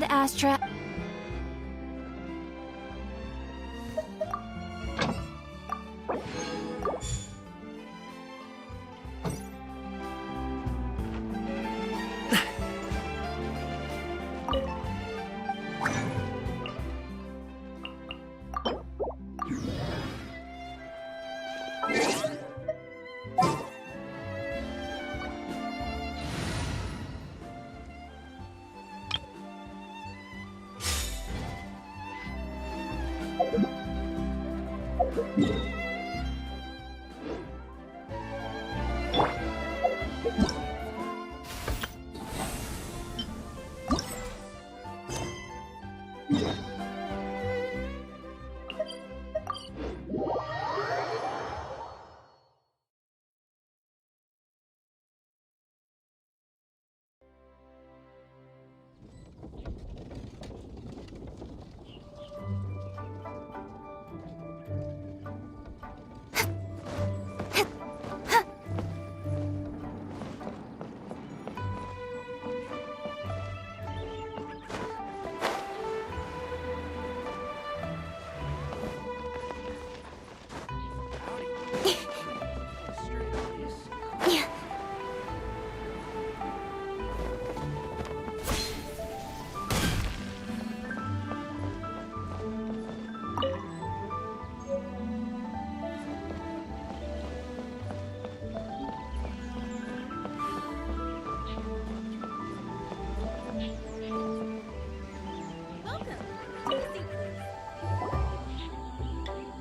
Astra.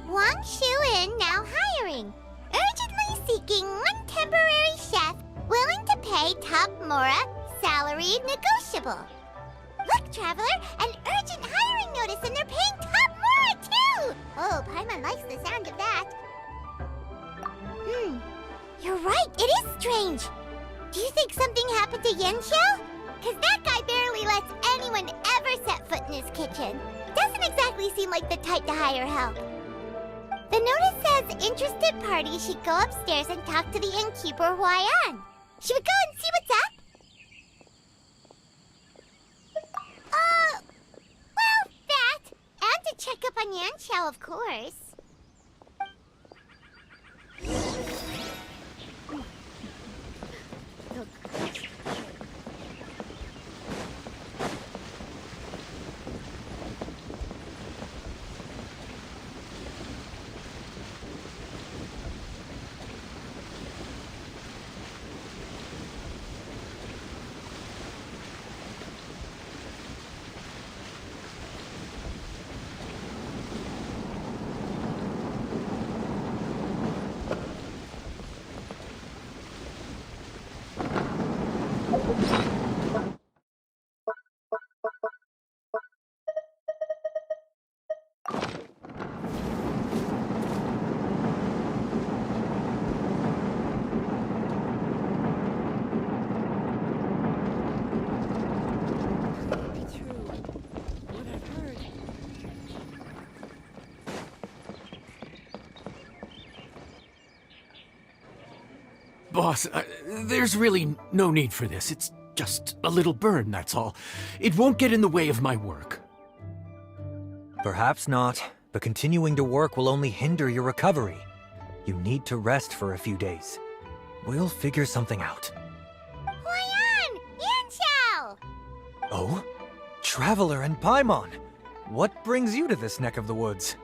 Wang Shu-in now hiring. Urgently seeking one temporary chef willing to pay top Mora, salary negotiable. Look, Traveler, an urgent hiring notice and they're paying top Mora too! Oh, Paimon likes the sound of that. You're right, it is strange. Do you think something happened to Yanxiao? Cause that guy barely lets anyone ever set foot in his kitchen. Doesn't exactly seem like the type to hire help. The notice says interested parties should go upstairs and talk to the innkeeper Huayan. Should we go and see what's up? Well, that. And to check up on Yanxiao, of course. Boss, there's really no need for this. It's just a little burn, that's all. It won't get in the way of my work. Perhaps not, but continuing to work will only hinder your recovery. You need to rest for a few days. We'll figure something out. Huayan! Yanxiao! Oh? Traveler and Paimon! What brings you to this neck of the woods?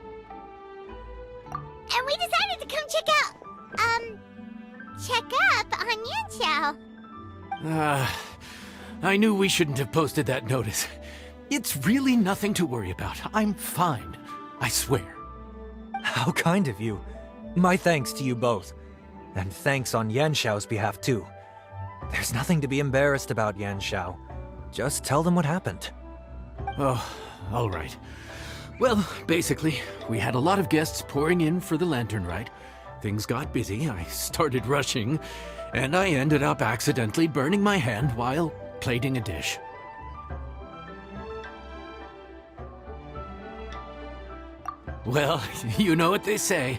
And we decided to come check up on Yanxiao. I knew we shouldn't have posted that notice. It's really nothing to worry about. I'm fine. I swear. How kind of you. My thanks to you both. And thanks on Yanxiao's behalf too. There's nothing to be embarrassed about, Yanxiao. Just tell them what happened. Oh, all right. Well, basically, we had a lot of guests pouring in for the lantern ride. Things got busy, I started rushing, and I ended up accidentally burning my hand while plating a dish. Well, you know what they say.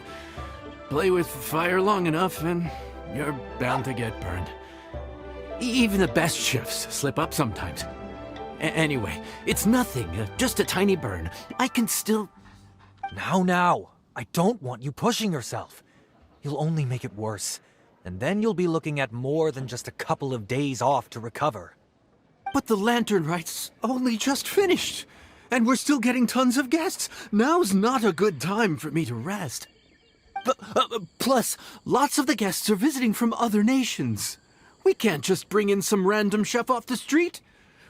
Play with fire long enough and you're bound to get burned. Even the best chefs slip up sometimes. Anyway, it's nothing, just a tiny burn. I can still... Now, I don't want you pushing yourself. You'll only make it worse, and then you'll be looking at more than just a couple of days off to recover. But the lantern right's only just finished, and we're still getting tons of guests. Now's not a good time for me to rest. Plus, lots of the guests are visiting from other nations. We can't just bring in some random chef off the street.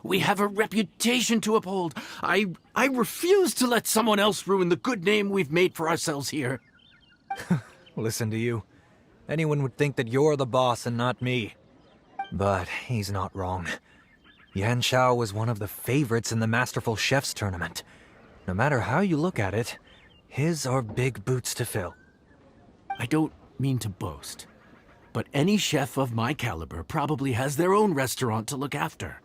We have a reputation to uphold. I refuse to let someone else ruin the good name we've made for ourselves here. Listen to you. Anyone would think that you're the boss and not me. But he's not wrong. Yanxiao was one of the favorites in the Masterful Chefs tournament. No matter how you look at it, his are big boots to fill. I don't mean to boast, but any chef of my caliber probably has their own restaurant to look after.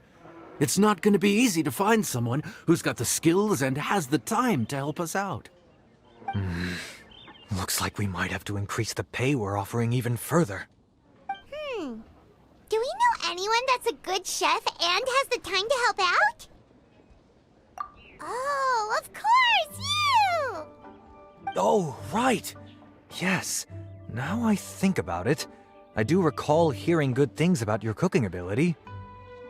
It's not going to be easy to find someone who's got the skills and has the time to help us out. Looks like we might have to increase the pay we're offering even further. Do we know anyone that's a good chef and has the time to help out? Oh, of course, you! Oh, right. Yes. Now I think about it, I do recall hearing good things about your cooking ability.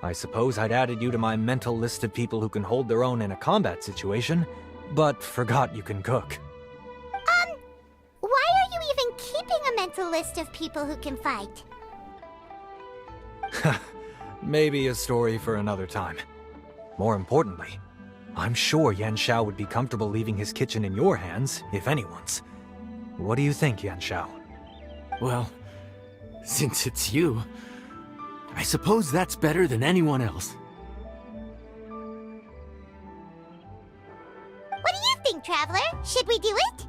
I suppose I'd added you to my mental list of people who can hold their own in a combat situation, but forgot you can cook. Why are you even keeping a mental list of people who can fight? Maybe a story for another time. More importantly, I'm sure Yanxiao would be comfortable leaving his kitchen in your hands, if anyone's. What do you think, Yanxiao? Well, since it's you, I suppose that's better than anyone else. What do you think, Traveler? Should we do it?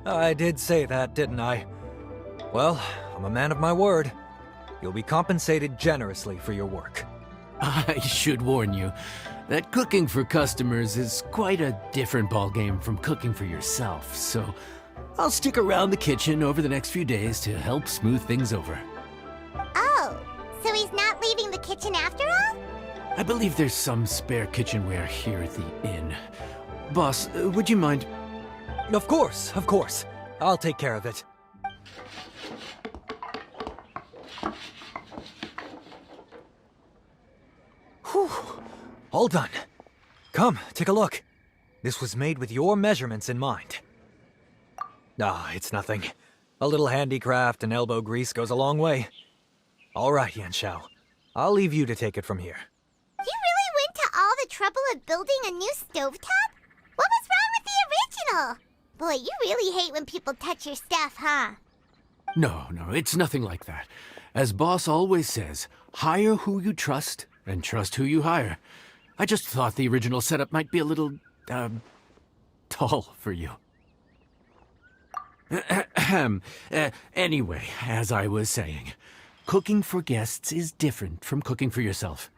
I did say that, didn't I? Well, I'm a man of my word. You'll be compensated generously for your work. I should warn you that cooking for customers is quite a different ballgame from cooking for yourself, so I'll stick around the kitchen over the next few days to help smooth things over. Oh, so he's not leaving the kitchen after all? I believe there's some spare kitchenware here at the inn. Boss, would you mind? Of course. I'll take care of it. Whew. All done. Come, take a look. This was made with your measurements in mind. It's nothing. A little handicraft and elbow grease goes a long way. All right, Yanxiao. I'll leave you to take it from here. You really went to all the trouble of building a new stovetop? What was wrong with the original? Boy, you really hate when people touch your stuff, huh? No, it's nothing like that. As Boss always says, hire who you trust and trust who you hire. I just thought the original setup might be a little, tall for you. Anyway, as I was saying, cooking for guests is different from cooking for yourself.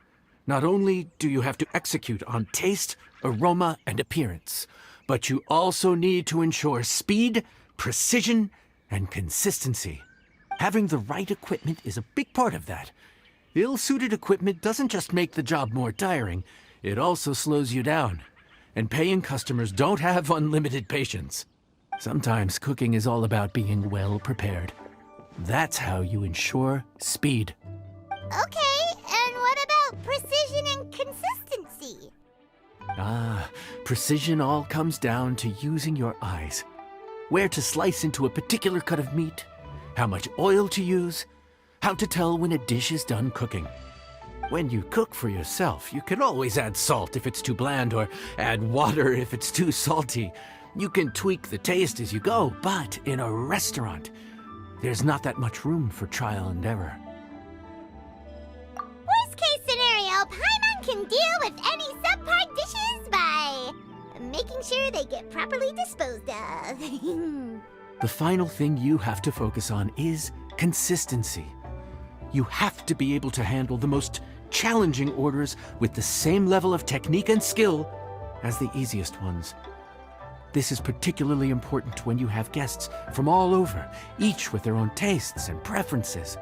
Not only do you have to execute on taste, aroma, and appearance, but you also need to ensure speed, precision, and consistency. Having the right equipment is a big part of that. Ill-suited equipment doesn't just make the job more tiring, it also slows you down. And paying customers don't have unlimited patience. Sometimes cooking is all about being well prepared. That's how you ensure speed. Okay, and what about precision and consistency? Precision all comes down to using your eyes. Where to slice into a particular cut of meat, how much oil to use, how to tell when a dish is done cooking. When you cook for yourself, you can always add salt if it's too bland or add water if it's too salty. You can tweak the taste as you go, but in a restaurant, there's not that much room for trial and error. Worst case scenario, Paimon can deal with any subpar dishes by making sure they get properly disposed of. The final thing you have to focus on is consistency. You have to be able to handle the most challenging orders with the same level of technique and skill as the easiest ones. This is particularly important when you have guests from all over, each with their own tastes and preferences.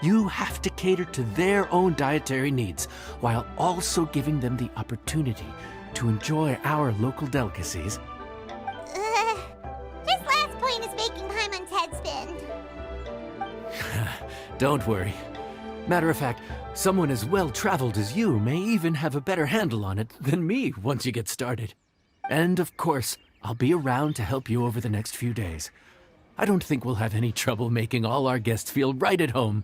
You have to cater to their own dietary needs while also giving them the opportunity to enjoy our local delicacies. This last point is making Paimon's head spin. Don't worry. Matter of fact, someone as well-traveled as you may even have a better handle on it than me once you get started. And of course, I'll be around to help you over the next few days. I don't think we'll have any trouble making all our guests feel right at home.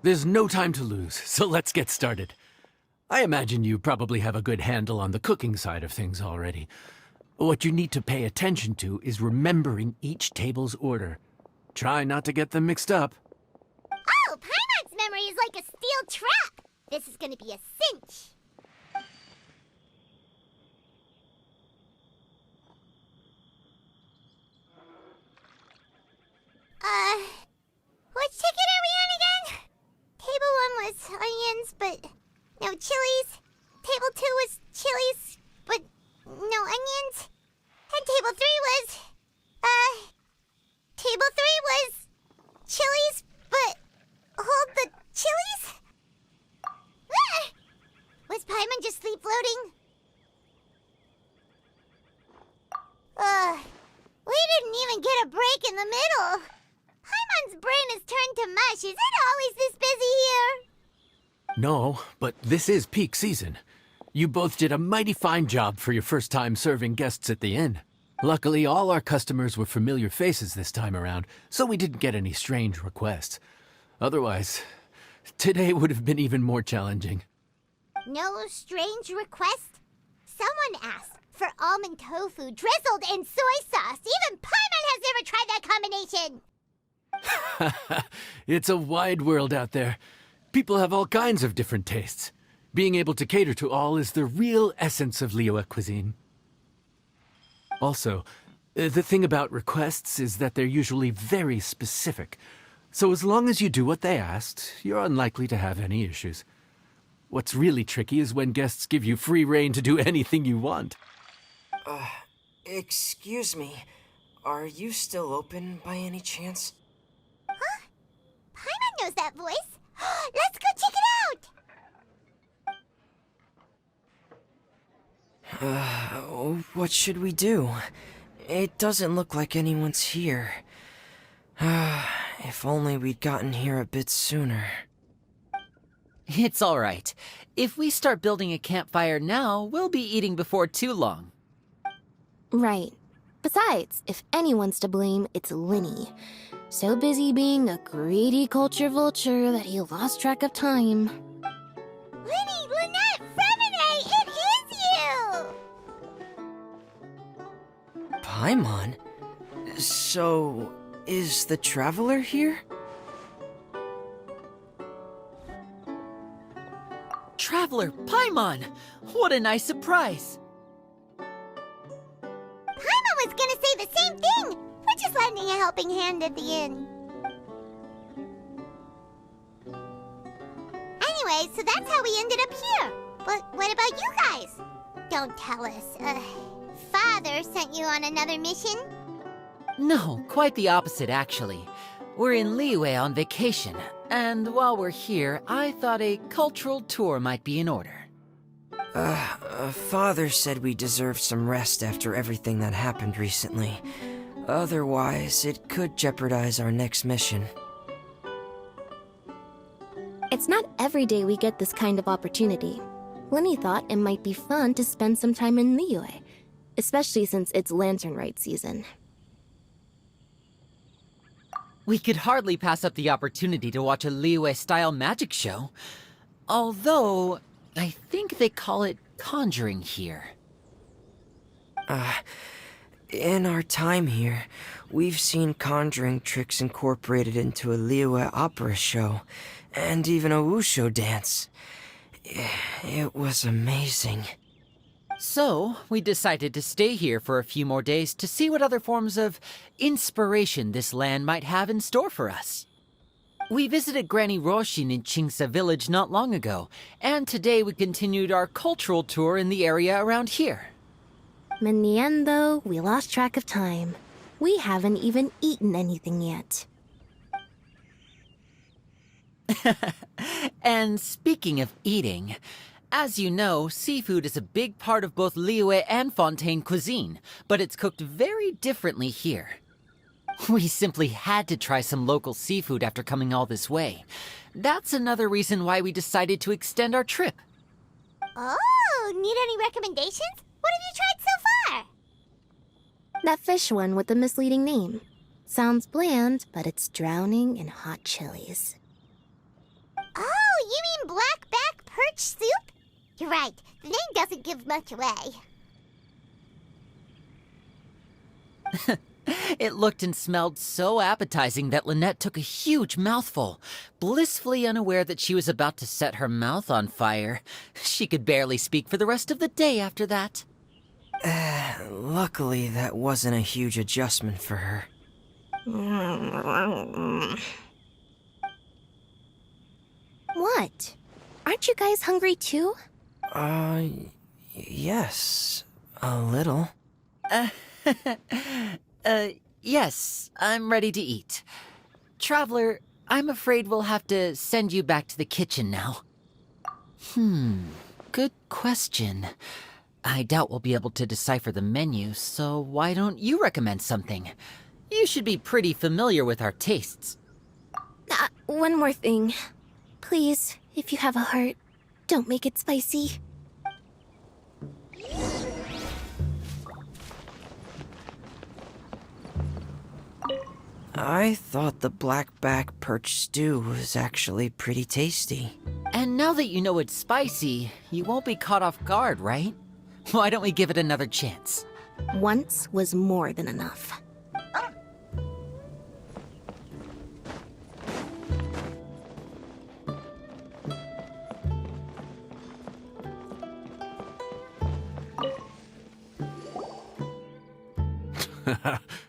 There's no time to lose, so let's get started. I imagine you probably have a good handle on the cooking side of things already. What you need to pay attention to is remembering each table's order. Try not to get them mixed up. Oh, Paimon's memory is like a steel trap. This is gonna be a cinch. Which ticket are we on again? Table 1 was onions, but no chilies. Table 2 was chilies, but no onions. And table 3 was, table 3 was chilies, but hold the chilies? Ah! Was Paimon just sleep floating? We didn't even get a break in the middle. Paimon's brain has turned to mush. Is it always this busy here? No, but this is peak season. You both did a mighty fine job for your first time serving guests at the inn. Luckily, all our customers were familiar faces this time around, so we didn't get any strange requests. Otherwise, today would have been even more challenging. No strange request? Someone asked for almond tofu drizzled in soy sauce. Even Paimon has never tried that combination. It's a wide world out there. People have all kinds of different tastes. Being able to cater to all is the real essence of Liyue cuisine. Also, the thing about requests is that they're usually very specific. So as long as you do what they asked, you're unlikely to have any issues. What's really tricky is when guests give you free rein to do anything you want. Excuse me. Are you still open by any chance? Huh? Paimon knows that voice. Let's go check it out! What should we do? It doesn't look like anyone's here. If only we'd gotten here a bit sooner. It's all right. If we start building a campfire now, we'll be eating before too long. Right. Besides, if anyone's to blame, it's Linny. So busy being a greedy culture vulture that he lost track of time. Linny, Lynette, Fremine, it is you! Paimon? So, is the Traveler here? Traveler, Paimon! What a nice surprise! Paimon was gonna say the same thing! We're just lending a helping hand at the inn. Anyway, so that's how we ended up here. But what about you guys? Don't tell us. Father sent you on another mission? No, quite the opposite, actually. We're in Liyue on vacation, and while we're here, I thought a cultural tour might be in order. Father said we deserved some rest after everything that happened recently. Otherwise, it could jeopardize our next mission. It's not every day we get this kind of opportunity. Linny thought it might be fun to spend some time in Liyue, especially since it's Lantern Rite season. We could hardly pass up the opportunity to watch a Liyue-style magic show. Although, I think they call it conjuring here. In our time here, we've seen conjuring tricks incorporated into a Liyue opera show, and even a wushu dance. It was amazing. So, we decided to stay here for a few more days to see what other forms of inspiration this land might have in store for us. We visited Granny Roshin in Chingsa village not long ago, and today we continued our cultural tour in the area around here. In the end, though, we lost track of time. We haven't even eaten anything yet. And speaking of eating, as you know, seafood is a big part of both Liyue and Fontaine cuisine, but it's cooked very differently here. We simply had to try some local seafood after coming all this way. That's another reason why we decided to extend our trip. Oh, need any recommendations? What have you tried so far? That fish one with the misleading name. Sounds bland, but it's drowning in hot chilies. Oh, you mean blackback perch soup? You're right, the name doesn't give much away. It looked and smelled so appetizing that Lynette took a huge mouthful, blissfully unaware that she was about to set her mouth on fire. She could barely speak for the rest of the day after that. Luckily, that wasn't a huge adjustment for her. What? Aren't you guys hungry too? Yes, a little. Yes, I'm ready to eat. Traveler, I'm afraid we'll have to send you back to the kitchen now. Good question. I doubt we'll be able to decipher the menu, so why don't you recommend something? You should be pretty familiar with our tastes. One more thing. Please, if you have a heart, don't make it spicy. I thought the blackback perch stew was actually pretty tasty. And now that you know it's spicy, you won't be caught off guard, right? Why don't we give it another chance? Once was more than enough.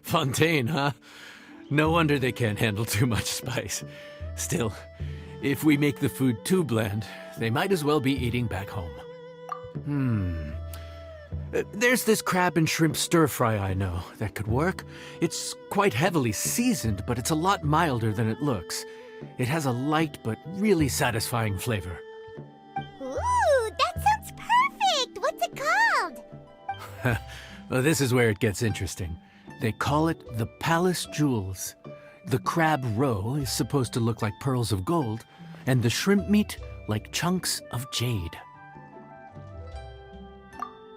Fontaine, huh? No wonder they can't handle too much spice. Still, if we make the food too bland, they might as well be eating back home. There's this crab and shrimp stir-fry I know that could work. It's quite heavily seasoned, but it's a lot milder than it looks. It has a light but really satisfying flavor. Ooh, that sounds perfect! What's it called? Well, this is where it gets interesting. They call it the Palace Jewels. The crab roe is supposed to look like pearls of gold, and the shrimp meat like chunks of jade.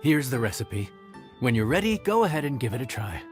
Here's the recipe. When you're ready, go ahead and give it a try.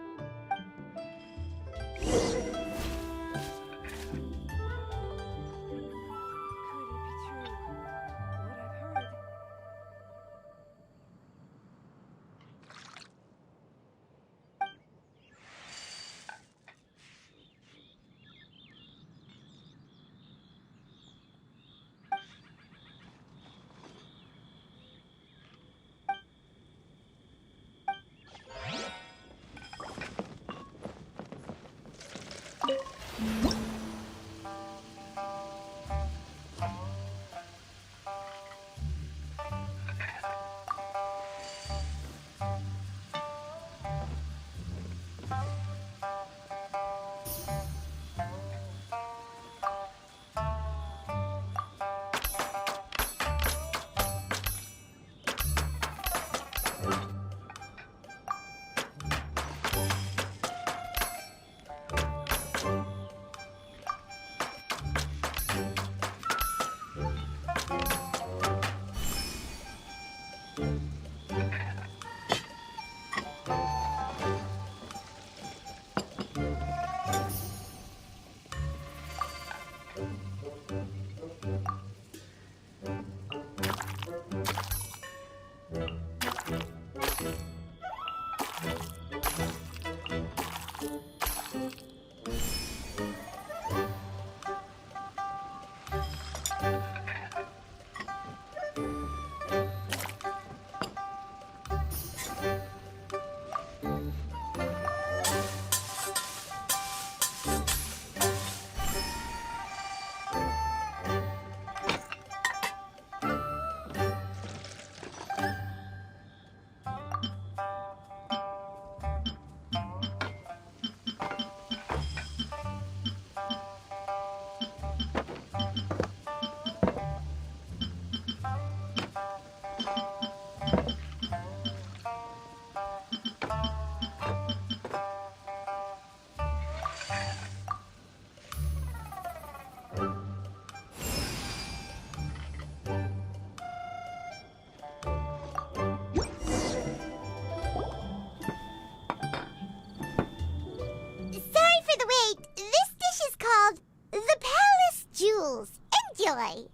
Sorry for the wait. This dish is called the Palace Jewels. Enjoy.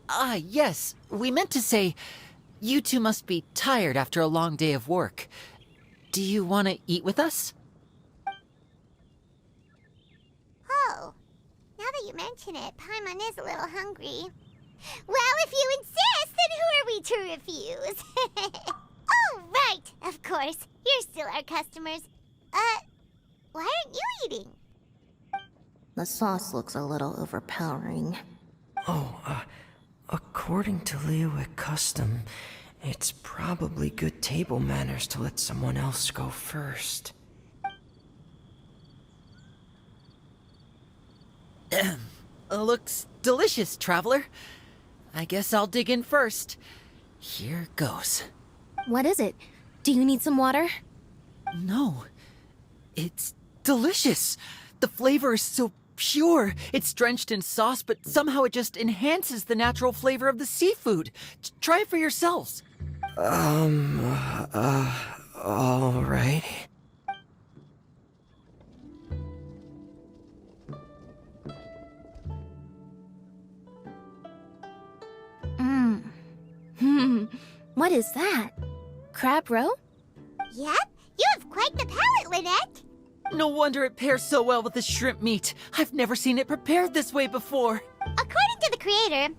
Ah, yes. We meant to say, you two must be tired after a long day of work. Do you want to eat with us? Oh, now that you mention it, Paimon is a little hungry. Well, if you insist, then who are we to refuse? Oh, right, of course. You're still our customers. Why aren't you eating? The sauce looks a little overpowering. According to Liyue custom, it's probably good table manners to let someone else go first. Looks delicious, traveler. I guess I'll dig in first. Here goes. What is it? Do you need some water? No, it's delicious. The flavor is so pure. It's drenched in sauce, but somehow it just enhances the natural flavor of the seafood. Try it for yourselves. All right. What is that? Crab roe? Yep, you have quite the palate, Lynette. No wonder it pairs so well with the shrimp meat. I've never seen it prepared this way before. According to the creator,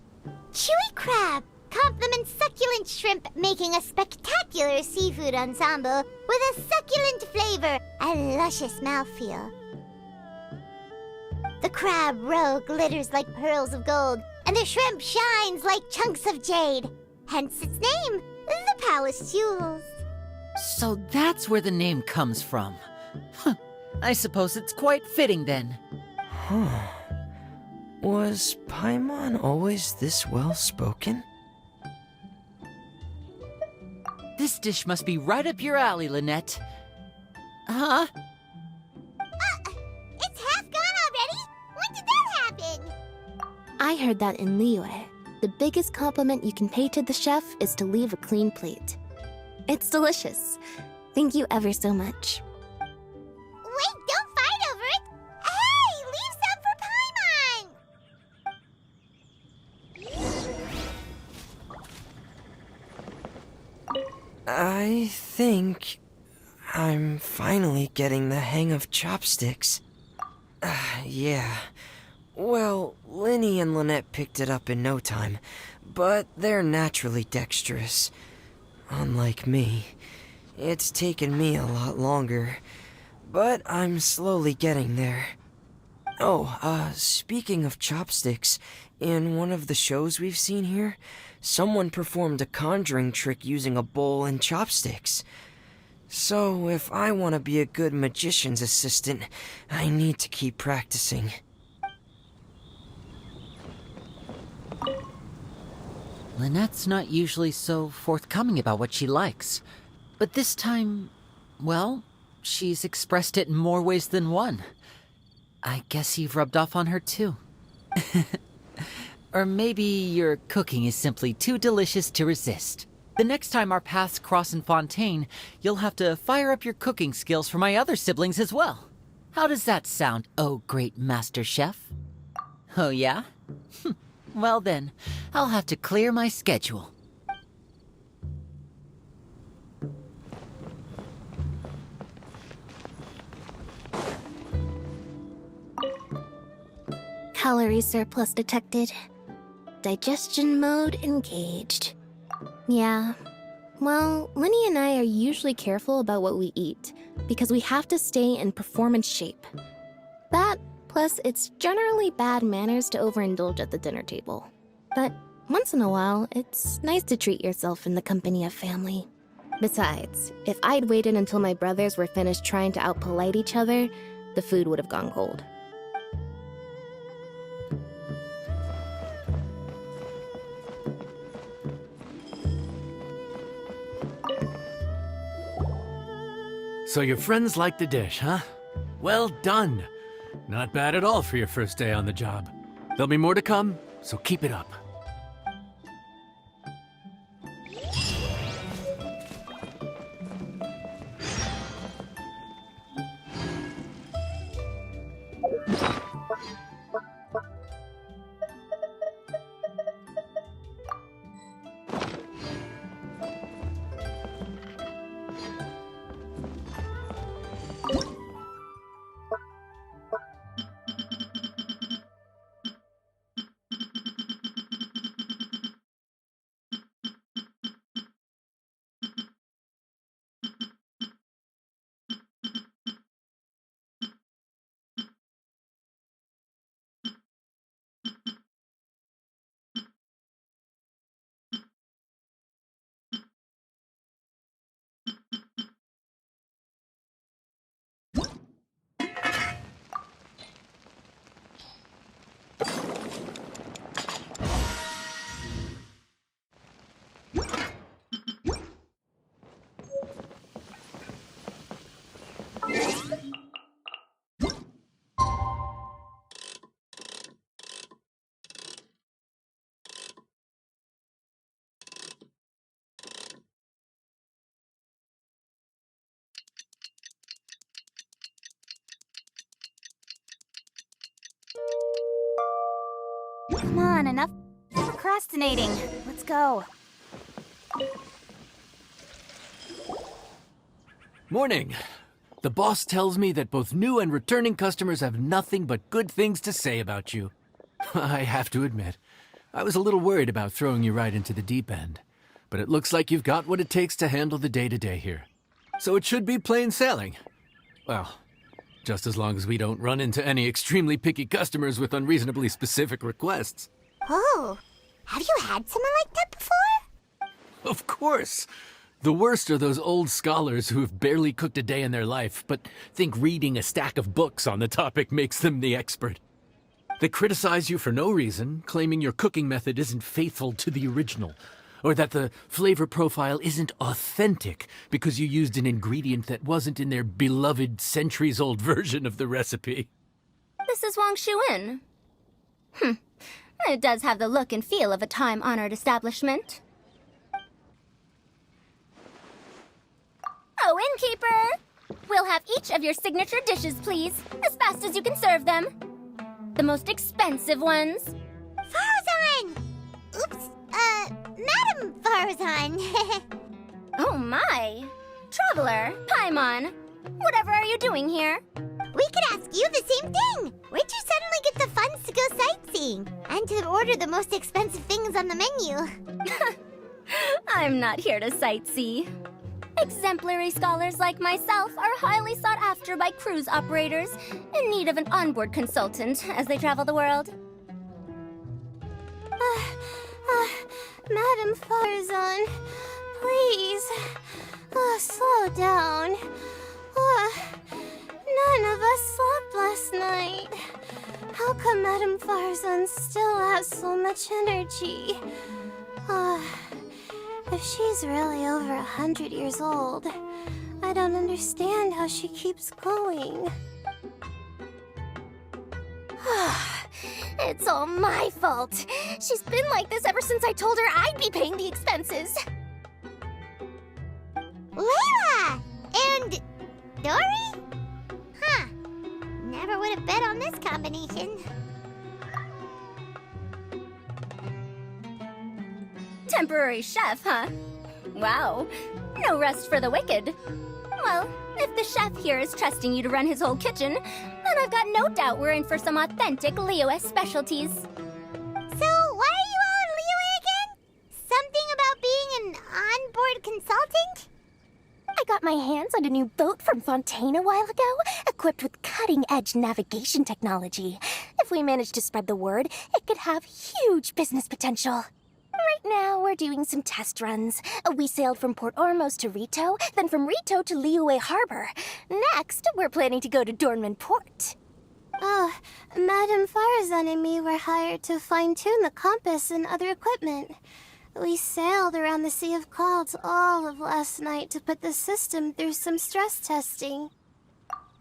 chewy crab complements succulent shrimp, making a spectacular seafood ensemble with a succulent flavor and luscious mouthfeel. The crab roe glitters like pearls of gold, and the shrimp shines like chunks of jade. Hence its name, the Palace Jewels. So that's where the name comes from. Huh. I suppose it's quite fitting then. Was Paimon always this well-spoken? This dish must be right up your alley, Lynette. Huh? It's half gone already? When did that happen? I heard that in Liyue. The biggest compliment you can pay to the chef is to leave a clean plate. It's delicious. Thank you ever so much. Wait, don't fight over it! Hey, leave some for Paimon! I think I'm finally getting the hang of chopsticks. Yeah. Well, Lynnie and Lynette picked it up in no time, but they're naturally dexterous. Unlike me, it's taken me a lot longer, but I'm slowly getting there. Oh, speaking of chopsticks, in one of the shows we've seen here, someone performed a conjuring trick using a bowl and chopsticks. So, if I want to be a good magician's assistant, I need to keep practicing. Lynette's not usually so forthcoming about what she likes. But this time, well, she's expressed it in more ways than one. I guess you've rubbed off on her too. Or maybe your cooking is simply too delicious to resist. The next time our paths cross in Fontaine, you'll have to fire up your cooking skills for my other siblings as well. How does that sound, oh great master chef? Oh yeah? Well then, I'll have to clear my schedule. Calorie surplus detected. Digestion mode engaged. Yeah. Well, Lynnie and I are usually careful about what we eat, because we have to stay in performance shape. That, plus it's generally bad manners to overindulge at the dinner table. But Once in a while, it's nice to treat yourself in the company of family. Besides, if I'd waited until my brothers were finished trying to outpolite each other, the food would have gone cold. So your friends like the dish, huh? Well done. Not bad at all for your first day on the job. There'll be more to come, so keep it up. Come on, enough procrastinating. Let's go. Morning. The boss tells me that both new and returning customers have nothing but good things to say about you. I have to admit, I was a little worried about throwing you right into the deep end, but it looks like you've got what it takes to handle the day-to-day here. So it should be plain sailing. Well, just as long as we don't run into any extremely picky customers with unreasonably specific requests. Oh, have you had someone like that before? Of course! The worst are those old scholars who have barely cooked a day in their life, but think reading a stack of books on the topic makes them the expert. They criticize you for no reason, claiming your cooking method isn't faithful to the original, or that the flavor profile isn't authentic because you used an ingredient that wasn't in their beloved centuries-old version of the recipe. This is Wang Shuin. It does have the look and feel of a time-honored establishment. Oh, innkeeper! We'll have each of your signature dishes, please, as fast as you can serve them. The most expensive ones. Farzan! Oops, Madam Farzan. Oh my! Traveler, Paimon, whatever are you doing here? We could ask you the same thing. Where'd you suddenly get the funds to go sightseeing? And to order the most expensive things on the menu? I'm not here to sightsee. Exemplary scholars like myself are highly sought after by cruise operators in need of an onboard consultant as they travel the world. Madam Farzan, please, slow down. None of us slept last night. How come Madam Farzan still has so much energy? If she's really over 100 years old, I don't understand how she keeps going. It's all my fault. She's been like this ever since I told her I'd be paying the expenses. Layla! And Dory? Huh. Never would have bet on this combination. Temporary chef, huh? Wow. No rest for the wicked. Well, if the chef here is trusting you to run his whole kitchen, then I've got no doubt we're in for some authentic Liyue specialties. So, why are you all in Liyue again? Something about being an onboard consultant? I got my hands on a new boat from Fontaine a while ago, equipped with cutting-edge navigation technology. If we manage to spread the word, it could have huge business potential. now we're doing some test runs. We sailed from Port Ormos to Rito, then from Rito to Liyue Harbor. Next, we're planning to go to Dornman Port. Oh, Madame Farazan and me were hired to fine-tune the compass and other equipment. We sailed around the Sea of Clouds all of last night to put the system through some stress testing.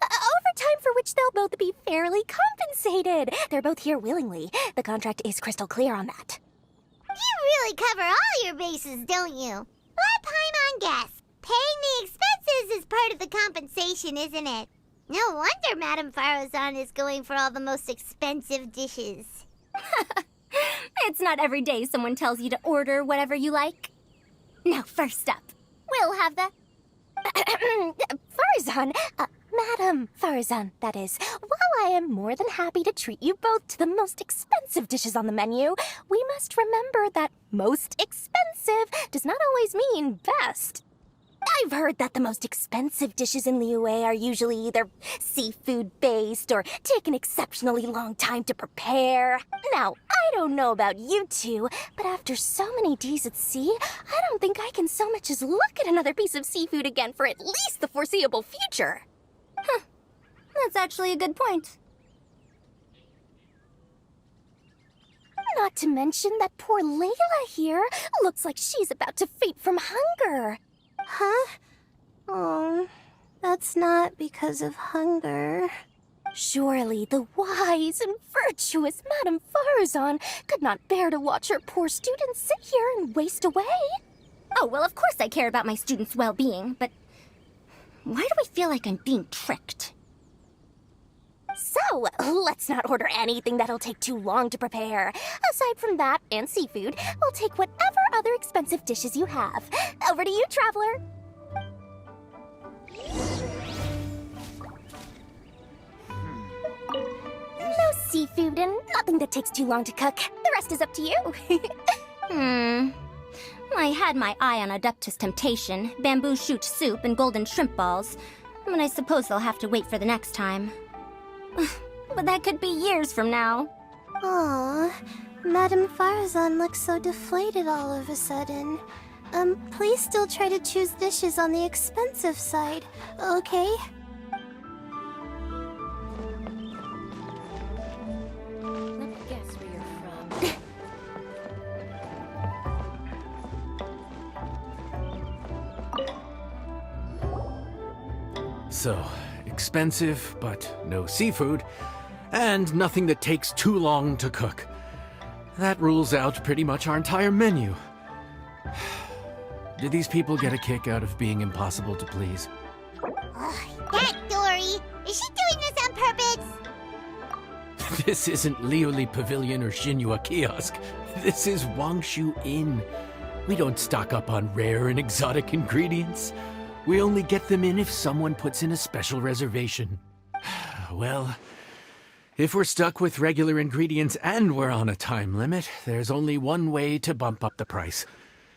Overtime for which they'll both be fairly compensated. They're both here willingly. The contract is crystal clear on that. You really cover all your bases, don't you? Let Paimon guess. Paying the expenses is part of the compensation, isn't it? No wonder Madame Farazan is going for all the most expensive dishes. It's not every day someone tells you to order whatever you like. Now, first up, we'll have the... Farazan, Madame Farazan, that is. While I am more than happy to treat you both to the most expensive dishes on the menu, we must remember that most expensive does not always mean best. I've heard that the most expensive dishes in Liyue are usually either seafood-based or take an exceptionally long time to prepare. Now, I don't know about you two, but after so many days at sea, I don't think I can so much as look at another piece of seafood again for at least the foreseeable future. Huh. That's actually a good point. Not to mention that poor Layla here looks like she's about to faint from hunger. Huh? Oh, that's not because of hunger. Surely the wise and virtuous Madame Farazan could not bear to watch her poor students sit here and waste away. Oh, well, of course I care about my students' well-being, but why do I feel like I'm being tricked? So, let's not order anything that'll take too long to prepare. Aside from that and seafood, we'll take whatever other expensive dishes you have. Over to you, Traveler. No seafood and nothing that takes too long to cook. The rest is up to you. I had my eye on Adeptus Temptation, bamboo shoot soup, and golden shrimp balls, but I suppose they'll have to wait for the next time. But that could be years from now. Aw, Madame Farazan looks so deflated all of a sudden. Please still try to choose dishes on the expensive side, okay? Let me guess where you're from. So, expensive, but no seafood, and nothing that takes too long to cook. That rules out pretty much our entire menu. Did these people get a kick out of being impossible to please? That Dory! Is she doing this on purpose? This isn't Liuli Pavilion or Shinua Kiosk. This is Wangshu Inn. We don't stock up on rare and exotic ingredients. We only get them in if someone puts in a special reservation. Well, if we're stuck with regular ingredients and we're on a time limit, there's only one way to bump up the price.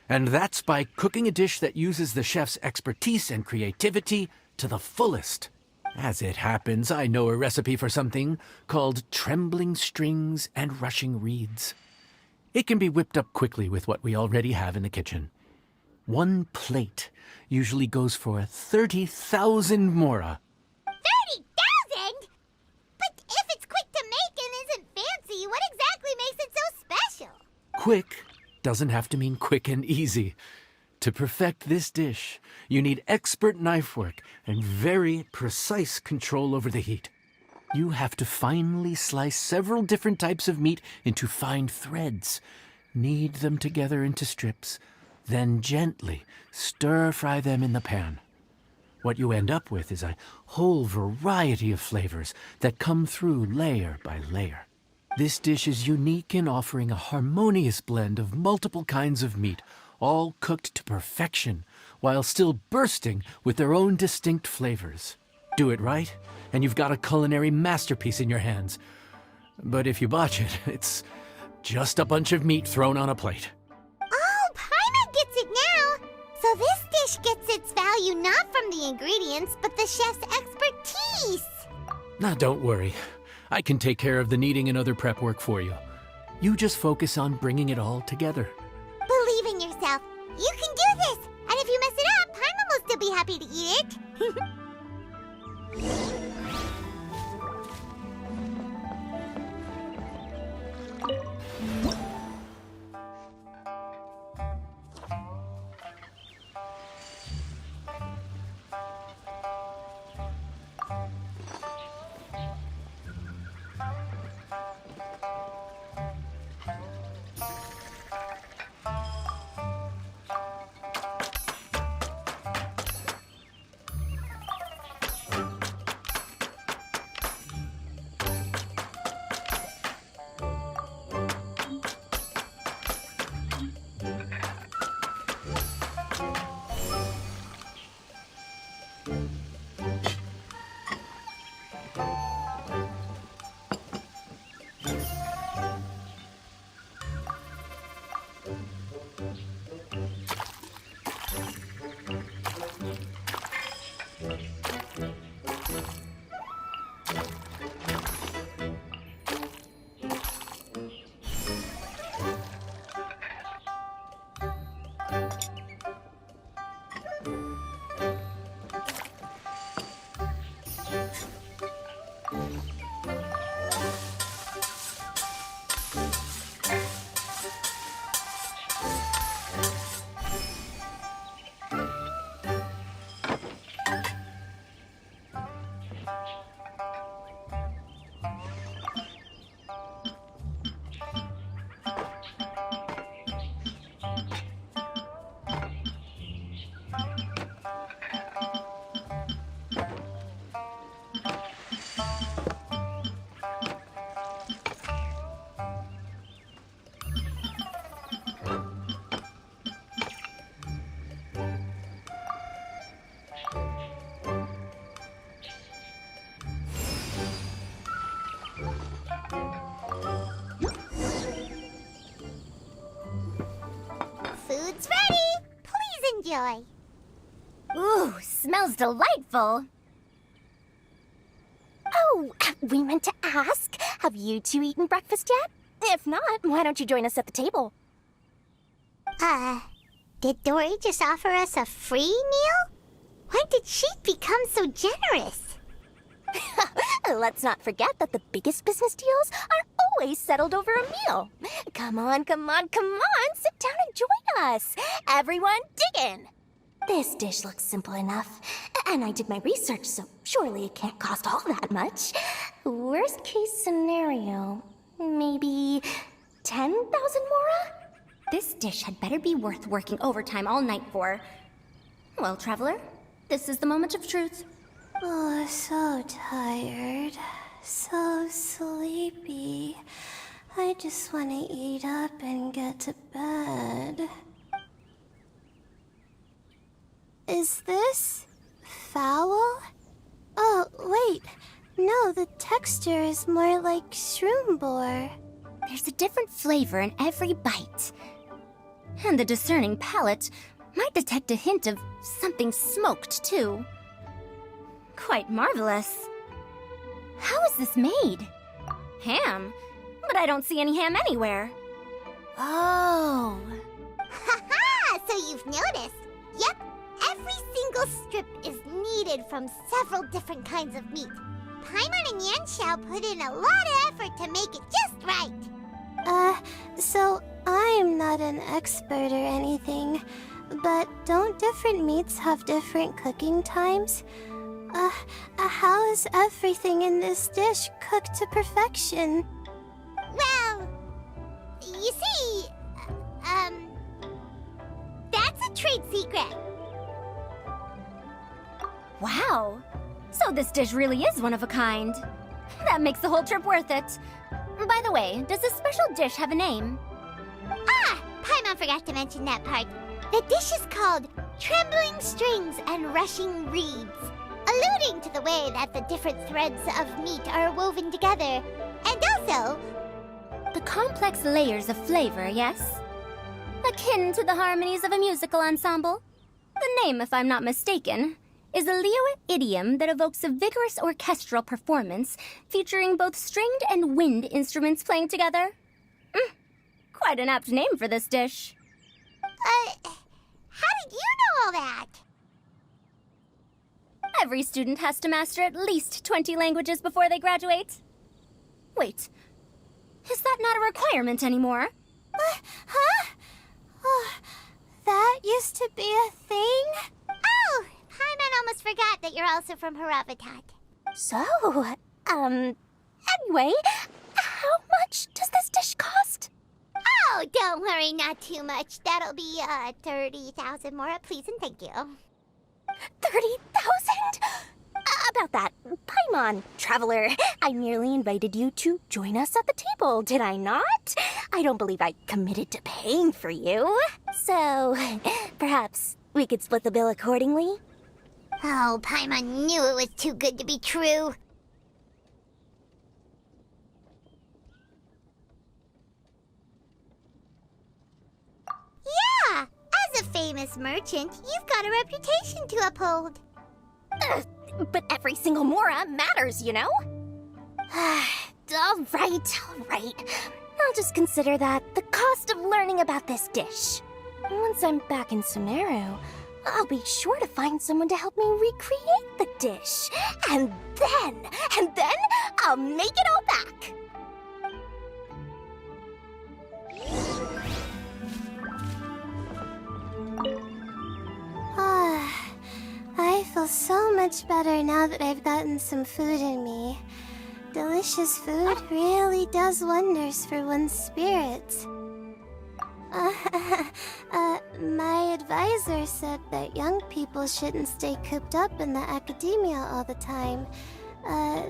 And that's by cooking a dish that uses the chef's expertise and creativity to the fullest. As it happens, I know a recipe for something called trembling strings and rushing reeds. It can be whipped up quickly with what we already have in the kitchen. One plate usually goes for 30,000 mora. 30,000? But if it's quick to make and isn't fancy, what exactly makes it so special? Quick doesn't have to mean quick and easy. To perfect this dish, you need expert knife work and very precise control over the heat. You have to finely slice several different types of meat into fine threads, knead them together into strips, then gently stir-fry them in the pan. What you end up with is a whole variety of flavors that come through layer by layer. This dish is unique in offering a harmonious blend of multiple kinds of meat, all cooked to perfection, while still bursting with their own distinct flavors. Do it right, and you've got a culinary masterpiece in your hands. But if you botch it, it's just a bunch of meat thrown on a plate. Oh, Paimon gets it now! So this dish gets its value not from the ingredients, but the chef's expertise! Now, don't worry. I can take care of the kneading and other prep work for you. You just focus on bringing it all together. Believe yourself. You can do this! And if you mess it up, Paimon will still be happy to eat it. Food's ready! Please enjoy! Ooh, smells delightful. Oh, we meant to ask, have you two eaten breakfast yet? If not, why don't you join us at the table? Did Dory just offer us a free meal? When did she become so generous? Let's not forget that the biggest business deals are always settled over a meal. Come on, come on, come on, sit down and join us. Everyone, dig in. This dish looks simple enough, and I did my research, so surely it can't cost all that much. Worst case scenario, maybe 10,000 mora? This dish had better be worth working overtime all night for. Well, traveler, this is the moment of truth. Oh, so tired. So sleepy. I just want to eat up and get to bed. Is this foul? Oh, wait. No, the texture is more like shroom boar. There's a different flavor in every bite. And the discerning palate might detect a hint of something smoked, too. Quite marvelous. How is this made? Ham? But I don't see any ham anywhere. Oh. Ha-ha! So you've noticed. Yep, every single strip is kneaded from several different kinds of meat. Paimon and Yanxiao put in a lot of effort to make it just right. So I'm not an expert or anything, but don't different meats have different cooking times? How is everything in this dish cooked to perfection? Well, you see, that's a trade secret. Wow. So this dish really is one of a kind. That makes the whole trip worth it. By the way, does this special dish have a name? Ah, Paimon forgot to mention that part. The dish is called Trembling Strings and Rushing Reeds, alluding to the way that the different threads of meat are woven together. And also, The complex layers of flavor, yes? Akin to the harmonies of a musical ensemble? The name, if I'm not mistaken, is a Liyue idiom that evokes a vigorous orchestral performance featuring both stringed and wind instruments playing together. Quite an apt name for this dish. How did you know all that? Every student has to master at least 20 languages before they graduate. Wait, is that not a requirement anymore? Huh? Oh, that used to be a thing? Oh, Paimon almost forgot that you're also from Haravatat. So, anyway, how much does this dish cost? Oh, don't worry, not too much. That'll be, 30,000 more, please and thank you. 30,000? About that, Paimon, traveler, I merely invited you to join us at the table, did I not? I don't believe I committed to paying for you. So, perhaps we could split the bill accordingly? Oh, Paimon knew it was too good to be true. Yeah, as a famous merchant, you've got a reputation to uphold. But every single mora matters, you know? All right. I'll just consider that the cost of learning about this dish. Once I'm back in Sumeru, I'll be sure to find someone to help me recreate the dish. And then I'll make it all back. I feel so much better now that I've gotten some food in me. Delicious food really does wonders for one's spirits. My advisor said that young people shouldn't stay cooped up in the academia all the time.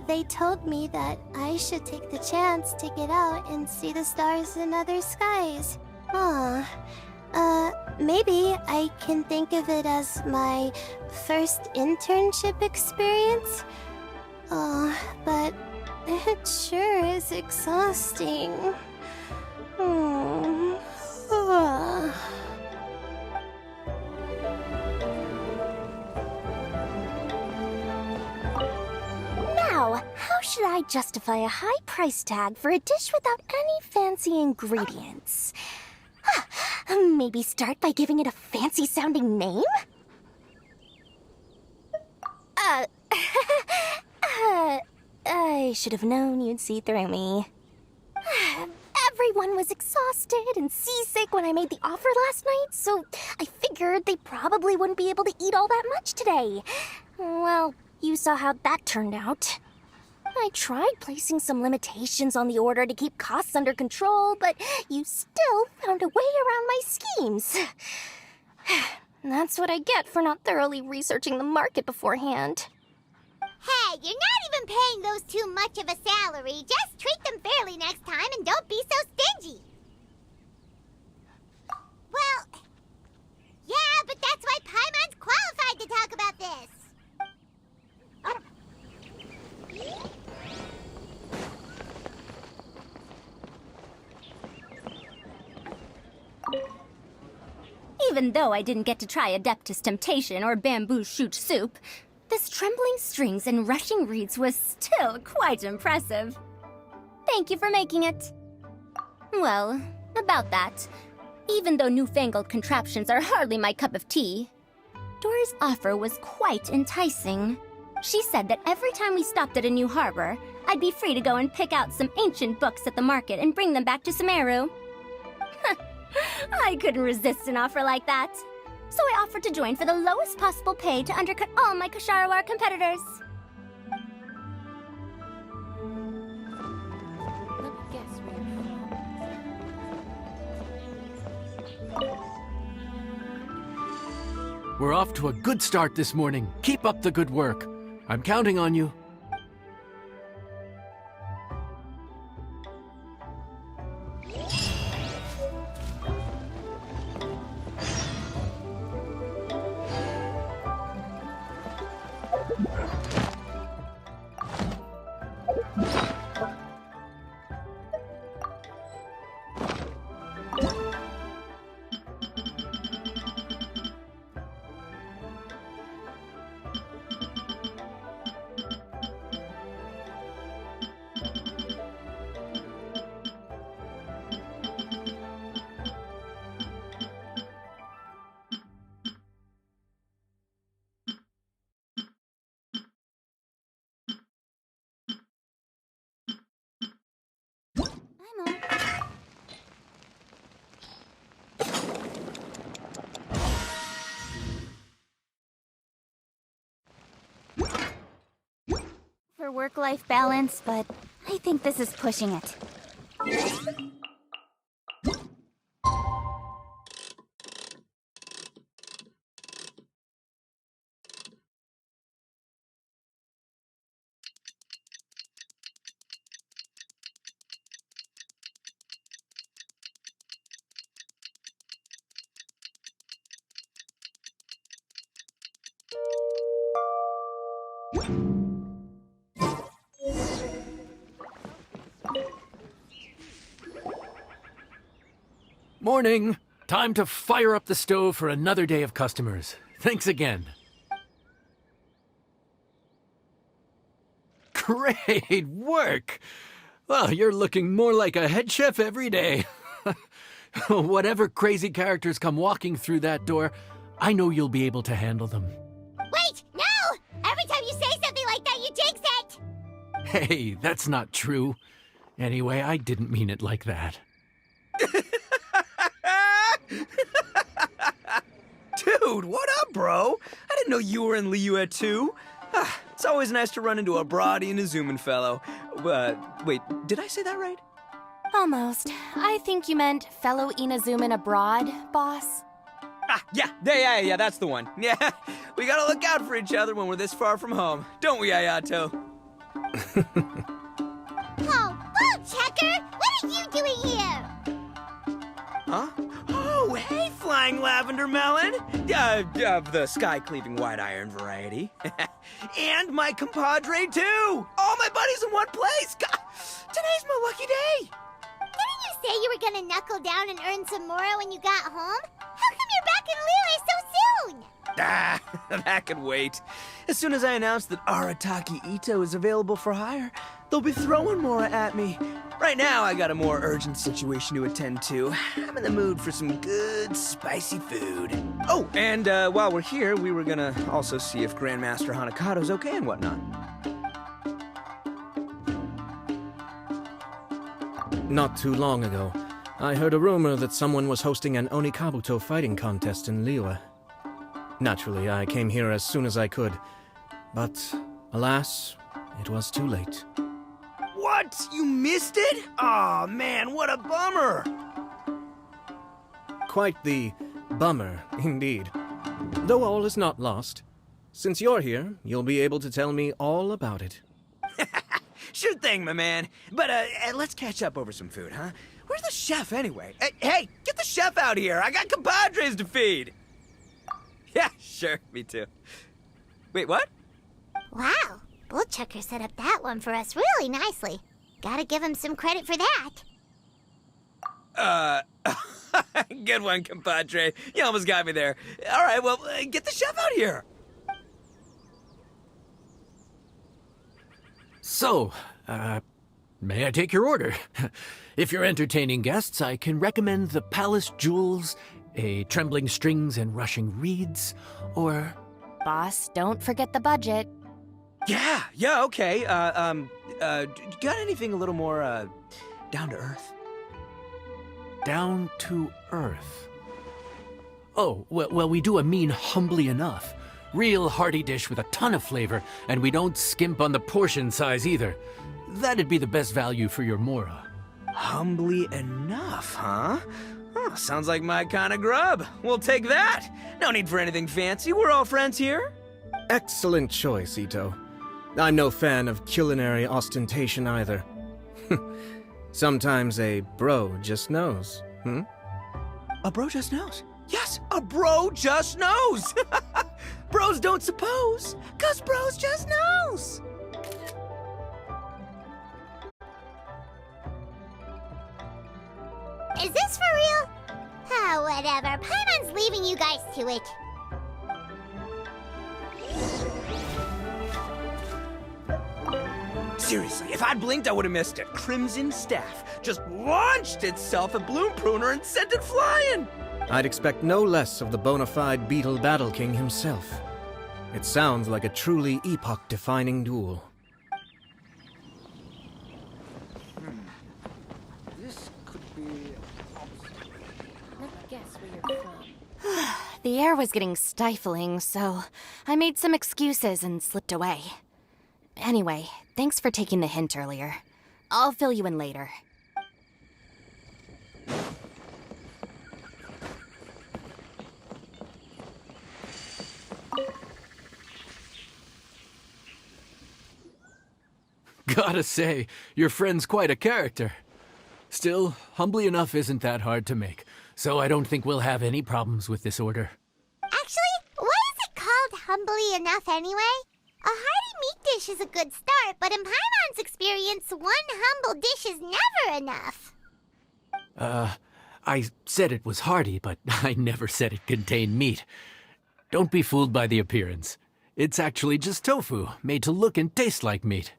They told me that I should take the chance to get out and see the stars in other skies. Maybe I can think of it as my first internship experience. But it sure is exhausting. Now, how should I justify a high price tag for a dish without any fancy ingredients? Maybe start by giving it a fancy-sounding name? I should have known you'd see through me. Everyone was exhausted and seasick when I made the offer last night, so I figured they probably wouldn't be able to eat all that much today. Well, you saw how that turned out. I tried placing some limitations on the order to keep costs under control, but you still found a way around my schemes. That's what I get for not thoroughly researching the market beforehand. Hey, you're not even paying those too much of a salary. Just treat them fairly next time and don't be so stingy. Well, yeah, but that's why Paimon's qualified to talk about this. Even though I didn't get to try Adeptus Temptation or Bamboo Shoot Soup, this trembling strings and rushing reeds was still quite impressive. Thank you for making it. Well, about that, even though newfangled contraptions are hardly my cup of tea, Dora's offer was quite enticing. She said that every time we stopped at a new harbor, I'd be free to go and pick out some ancient books at the market and bring them back to Sumeru. I couldn't resist an offer like that. So I offered to join for the lowest possible pay to undercut all my Ksharawar competitors. Let me guess where you're from. We're off to a good start this morning. Keep up the good work. I'm counting on you. for work-life balance, but I think this is pushing it. Morning! Time to fire up the stove for another day of customers. Thanks again. Great work! Well, you're looking more like a head chef every day. Whatever crazy characters come walking through that door, I know you'll be able to handle them. Wait, no! Every time you say something like that, you jinx it! Hey, that's not true. Anyway, I didn't mean it like that. Dude, what up, bro? I didn't know you were in Liyue too. It's always nice to run into a Brody and a Zoomin fellow. Wait, did I say that right? Almost. I think you meant fellow Inazuman abroad, boss. Yeah, that's the one. Yeah, we gotta look out for each other when we're this far from home, don't we, Ayato? Oh, Bullchecker! What are you doing here? Huh? Oh, hey, Flying Lavender Melon! Of the sky-cleaving white iron variety. And my compadre, too! All my buddies in one place! God, today's my lucky day! Didn't you say you were gonna knuckle down and earn some more when you got home? How come you're back in Liyue so soon? That could wait. As soon as I announce that Arataki Ito is available for hire, they'll be throwing Mora at me. Right now, I got a more urgent situation to attend to. I'm in the mood for some good, spicy food. Oh, and while we're here, we were gonna also see if Grandmaster Hanakado's okay and whatnot. Not too long ago, I heard a rumor that someone was hosting an Onikabuto fighting contest in Liyue. Naturally, I came here as soon as I could, but alas, it was too late. What? You missed it? Aw, man, what a bummer! Quite the bummer, indeed. Though all is not lost. Since you're here, you'll be able to tell me all about it. Sure thing, my man. But let's catch up over some food, huh? Where's the chef, anyway? Hey, get the chef out here! I got compadres to feed! Yeah, sure, me too. Wait, what? Wow, Bullchecker set up that one for us really nicely. Gotta give him some credit for that. Good one, compadre. You almost got me there. All right, well, get the chef out here. So, may I take your order? If you're entertaining guests, I can recommend the Palace Jewels, a Trembling Strings and Rushing Reeds, or... Boss, don't forget the budget. Yeah, okay. Got anything a little more, down to earth? Down to earth. Oh, well, we do a mean humbly enough. Real hearty dish with a ton of flavor, and we don't skimp on the portion size either. That'd be the best value for your Mora. Humbly enough, huh? Oh, sounds like my kind of grub. We'll take that. No need for anything fancy. We're all friends here. Excellent choice, Ito. I'm no fan of culinary ostentation either. Sometimes a bro just knows, A bro just knows. Yes, a bro just knows. Bros don't suppose, 'cause bros just knows. Is this for real? Ah, whatever. Paimon's leaving you guys to it. Seriously, if I'd blinked, I would have missed it. Crimson Staff just launched itself at Bloom Pruner and sent it flying. I'd expect no less of the bona fide Beetle Battle King himself. It sounds like a truly epoch-defining duel. This could be... Let me guess where you're from. The air was getting stifling, so I made some excuses and slipped away. Anyway, thanks for taking the hint earlier. I'll fill you in later. Gotta say, your friend's quite a character. Still, humbly enough isn't that hard to make, so I don't think we'll have any problems with this order. Actually, why is it called humbly enough anyway? A hearty meat dish is a good start, but in Paimon's experience, one humble dish is never enough. I said it was hearty, but I never said it contained meat. Don't be fooled by the appearance. It's actually just tofu, made to look and taste like meat.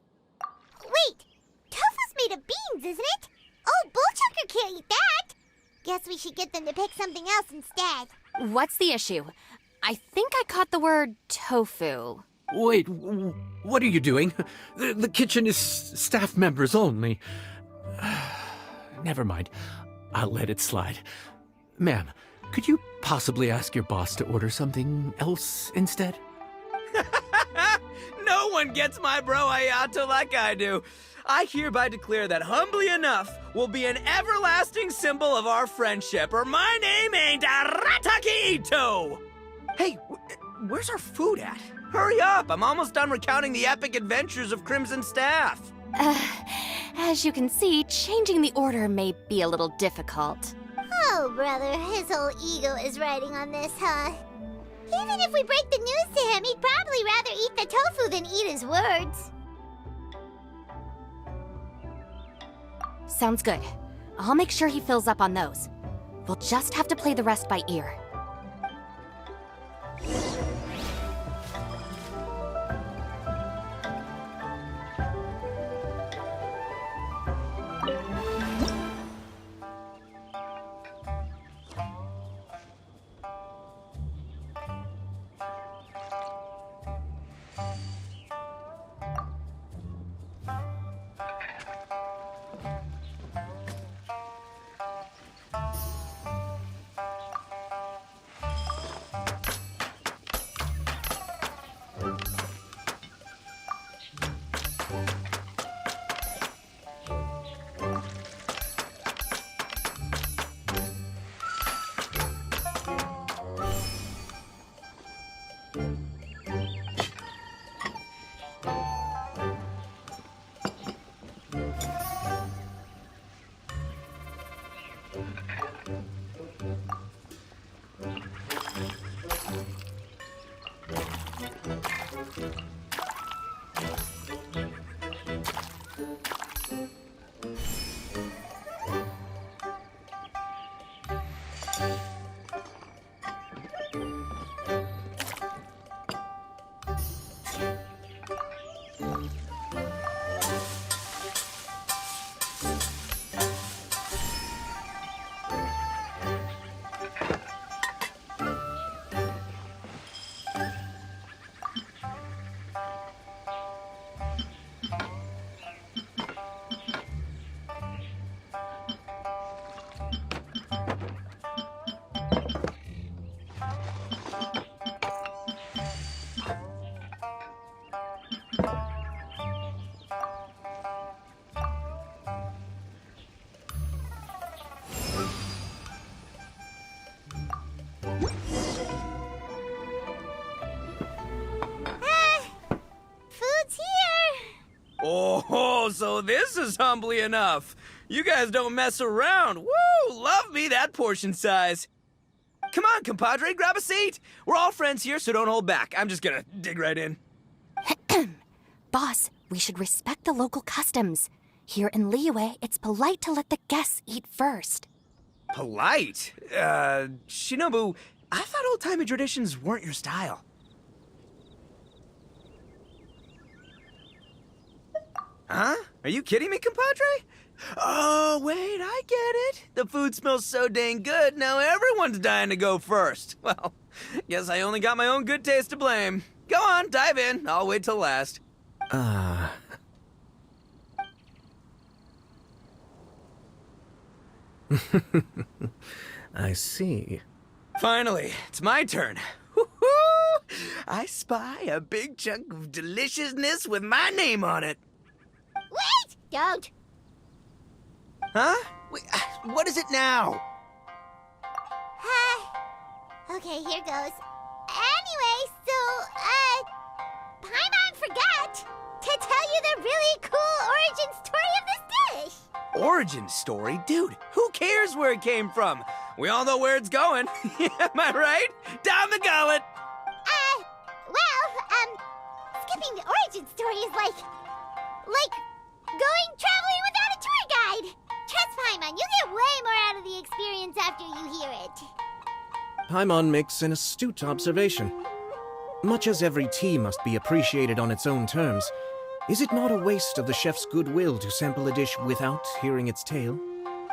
Wait, tofu's made of beans, isn't it? Oh, Bullchucker can't eat that. Guess we should get them to pick something else instead. What's the issue? I think I caught the word tofu. Wait, what are you doing? The kitchen is staff members only. Never mind. I'll let it slide. Ma'am, could you possibly ask your boss to order something else instead? No one gets my bro Ayato like I do. I hereby declare that Humbly Enough will be an everlasting symbol of our friendship, or my name ain't Arataki Ito! Hey, where's our food at? Hurry up! I'm almost done recounting the epic adventures of Crimson Staff. As you can see, changing the order may be a little difficult. Oh, brother, his whole ego is riding on this, huh? Even if we break the news to him, he'd probably rather eat the tofu than eat his words. Sounds good. I'll make sure he fills up on those. We'll just have to play the rest by ear. Oh, so this is Humbly Enough. You guys don't mess around. Woo! Love me that portion size. Come on, compadre, grab a seat. We're all friends here, so don't hold back. I'm just gonna dig right in. Boss, we should respect the local customs. Here in Liyue, it's polite to let the guests eat first. Polite? Shinobu, I thought old-timey traditions weren't your style. Huh? Are you kidding me, compadre? Oh, wait, I get it. The food smells so dang good, now everyone's dying to go first. Well, guess I only got my own good taste to blame. Go on, dive in. I'll wait till last. I see. Finally, it's my turn. Woo-hoo! I spy a big chunk of deliciousness with my name on it. Wait! Don't. Huh? Wait, what is it now? Okay, here goes. Anyway, so, Paimon forgot to tell you the really cool origin story of this dish. Origin story? Dude, who cares where it came from? We all know where it's going. Am I right? Down the gullet! Skipping the origin story is like going traveling without a tour guide. Trust Paimon, you get way more out of the experience after you hear it. Paimon makes an astute observation. Much as every tea must be appreciated on its own terms, is it not a waste of the chef's goodwill to sample a dish without hearing its tale?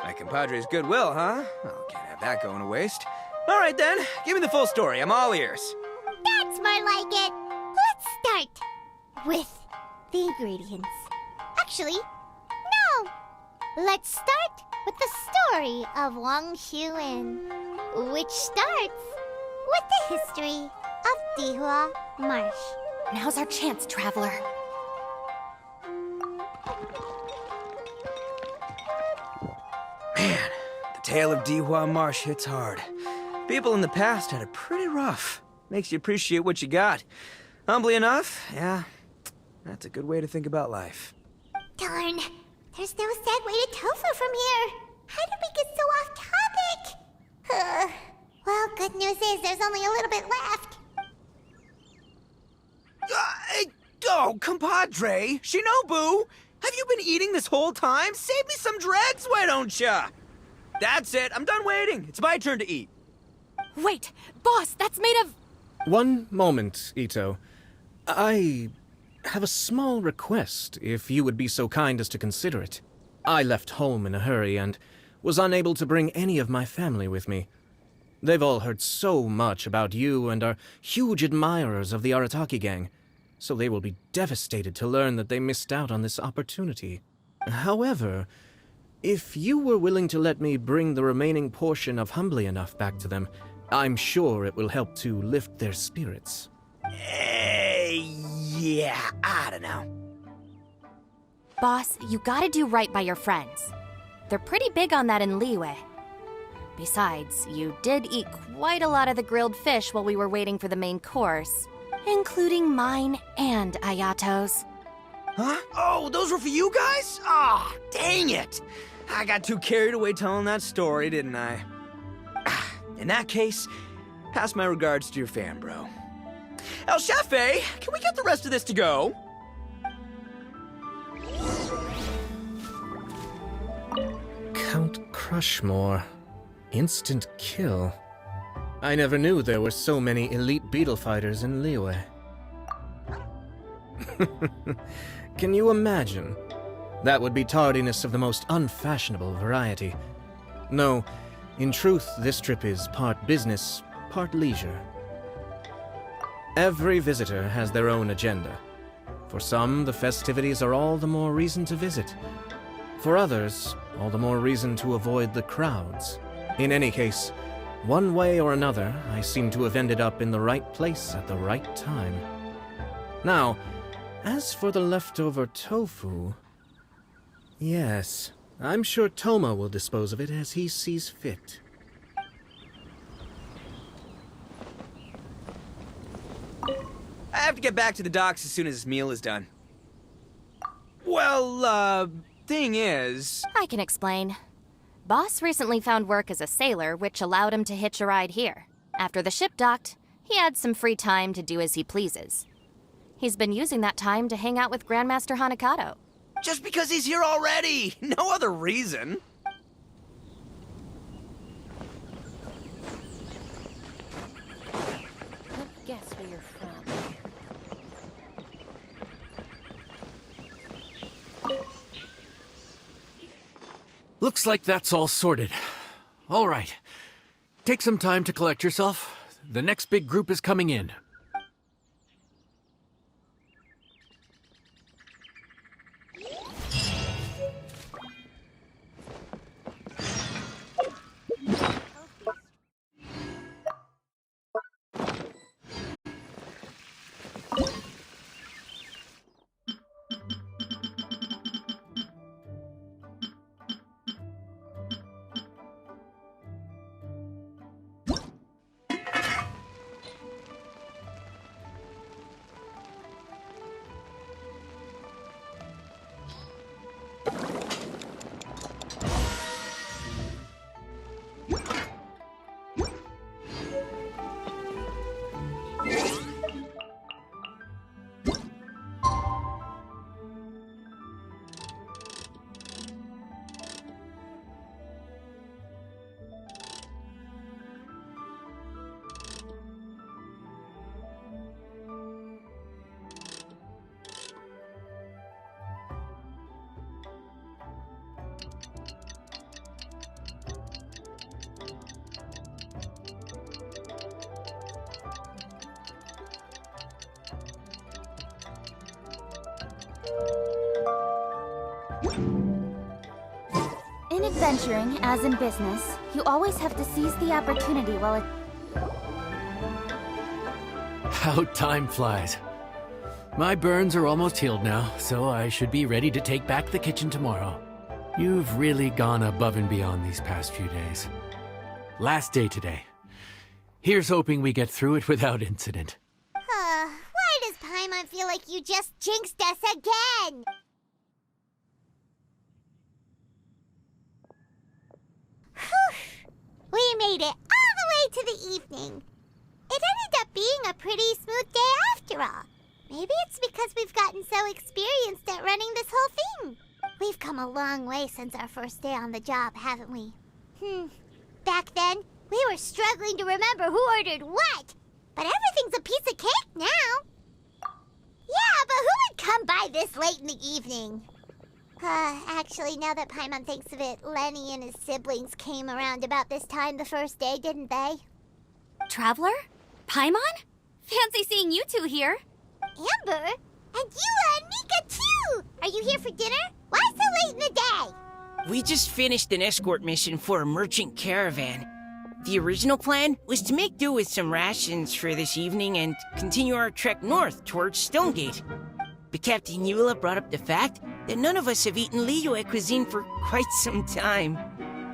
My compadre's goodwill, huh? Oh, can't have that going to waste. All right then, give me the full story. I'm all ears. That's more like it. Let's start with the ingredients. Actually, no. Let's start with the story of Wang Xuan, which starts with the history of Dihua Marsh. Now's our chance, traveler. Man, the tale of Dihua Marsh hits hard. People in the past had it pretty rough. Makes you appreciate what you got. Humbly enough, yeah, that's a good way to think about life. Darn, there's no segue to tofu from here. How did we get so off topic? Well, good news is there's only a little bit left. Oh, compadre, Shinobu, have you been eating this whole time? Save me some dregs, why don't ya? That's it, I'm done waiting. It's my turn to eat. Wait, boss, that's made of... One moment, Ito. I have a small request, if you would be so kind as to consider it. I left home in a hurry and was unable to bring any of my family with me. They've all heard so much about you and are huge admirers of the Arataki gang, so they will be devastated to learn that they missed out on this opportunity. However, if you were willing to let me bring the remaining portion of Humbly Enough back to them, I'm sure it will help to lift their spirits. Yeah, I don't know. Boss, you gotta do right by your friends. They're pretty big on that in Liyue. Besides, you did eat quite a lot of the grilled fish while we were waiting for the main course, including mine and Ayato's. Huh? Oh, those were for you guys? Ah, dang it! I got too carried away telling that story, didn't I? In that case, pass my regards to your fan, bro. El Chefe, can we get the rest of this to go? Count Crushmore. Instant kill. I never knew there were so many elite beetle fighters in Liyue. Can you imagine? That would be tardiness of the most unfashionable variety. No, in truth, this trip is part business, part leisure. Every visitor has their own agenda. For some, the festivities are all the more reason to visit. For others, all the more reason to avoid the crowds. In any case, one way or another, I seem to have ended up in the right place at the right time. Now, as for the leftover tofu... Yes, I'm sure Toma will dispose of it as he sees fit. I have to get back to the docks as soon as this meal is done. Well, thing is... I can explain. Boss recently found work as a sailor, which allowed him to hitch a ride here. After the ship docked, he had some free time to do as he pleases. He's been using that time to hang out with Grandmaster Hanakato. Just because he's here already! No other reason! Let me guess where you're from. Looks like that's all sorted. All right. Take some time to collect yourself. The next big group is coming in. In adventuring, as in business, you always have to seize the opportunity while it... How time flies. My burns are almost healed now, so I should be ready to take back the kitchen tomorrow. You've really gone above and beyond these past few days. Last day today. Here's hoping we get through it without incident. Why does Paimon feel like you just jinxed us again? Whew. We made it all the way to the evening. It ended up being a pretty smooth day after all. Maybe it's because we've gotten so experienced at running this whole thing. We've come a long way since our first day on the job, haven't we? Back then, we were struggling to remember who ordered what. But everything's a piece of cake now. Yeah, but who would come by this late in the evening? Actually, now that Paimon thinks of it, Lenny and his siblings came around about this time the first day, didn't they? Traveler? Paimon? Fancy seeing you two here. Amber? And Eula and Mika, too! Are you here for dinner? Why so late in the day? We just finished an escort mission for a merchant caravan. The original plan was to make do with some rations for this evening and continue our trek north towards Stonegate. But Captain Eula brought up the fact that none of us have eaten Liyue cuisine for quite some time.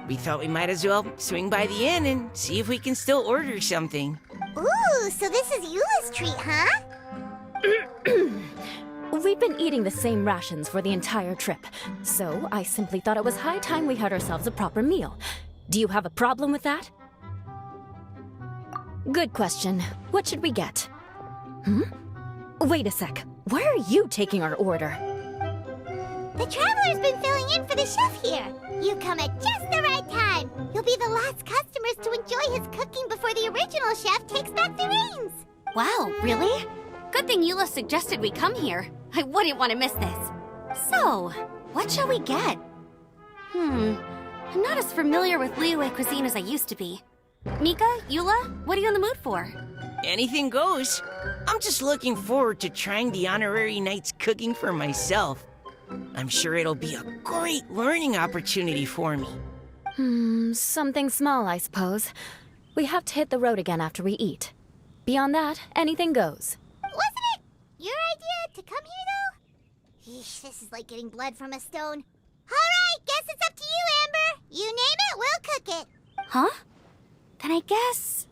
We thought we might as well swing by the inn and see if we can still order something. Ooh, so this is Eula's treat, huh? We've been eating the same rations for the entire trip, so I simply thought it was high time we had ourselves a proper meal. Do you have a problem with that? Good question. What should we get? Wait a sec. Why are you taking our order? The Traveler's been filling in for the chef here. You come at just the right time. You'll be the last customers to enjoy his cooking before the original chef takes back the reins. Wow, really? Good thing Eula suggested we come here. I wouldn't want to miss this. So, what shall we get? I'm not as familiar with Liyue cuisine as I used to be. Mika, Eula, what are you in the mood for? Anything goes. I'm just looking forward to trying the honorary knight's cooking for myself. I'm sure it'll be a great learning opportunity for me. Something small, I suppose. We have to hit the road again after we eat. Beyond that, anything goes. Wasn't it your idea to come here, though? Eesh, this is like getting blood from a stone. All right, guess it's up to you, Amber. You name it, we'll cook it. Huh? Then I guess...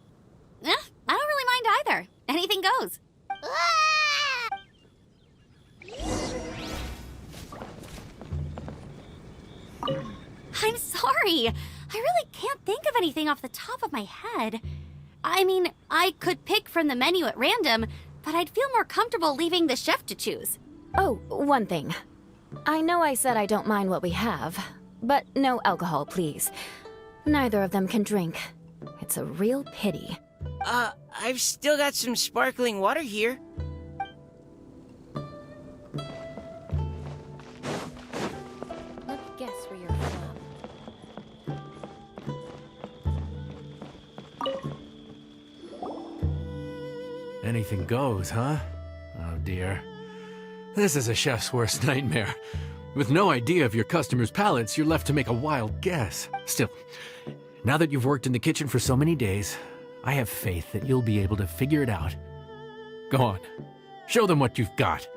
I don't really mind either. Anything goes. Ah! I'm sorry. I really can't think of anything off the top of my head. I mean, I could pick from the menu at random, but I'd feel more comfortable leaving the chef to choose. Oh, one thing. I know I said I don't mind what we have, but no alcohol, please. Neither of them can drink. It's a real pity. I've still got some sparkling water here. Let me guess where you're from. Anything goes, huh? Oh dear. This is a chef's worst nightmare. With no idea of your customers' palates, you're left to make a wild guess. Still, now that you've worked in the kitchen for so many days, I have faith that you'll be able to figure it out. Go on. Show them what you've got.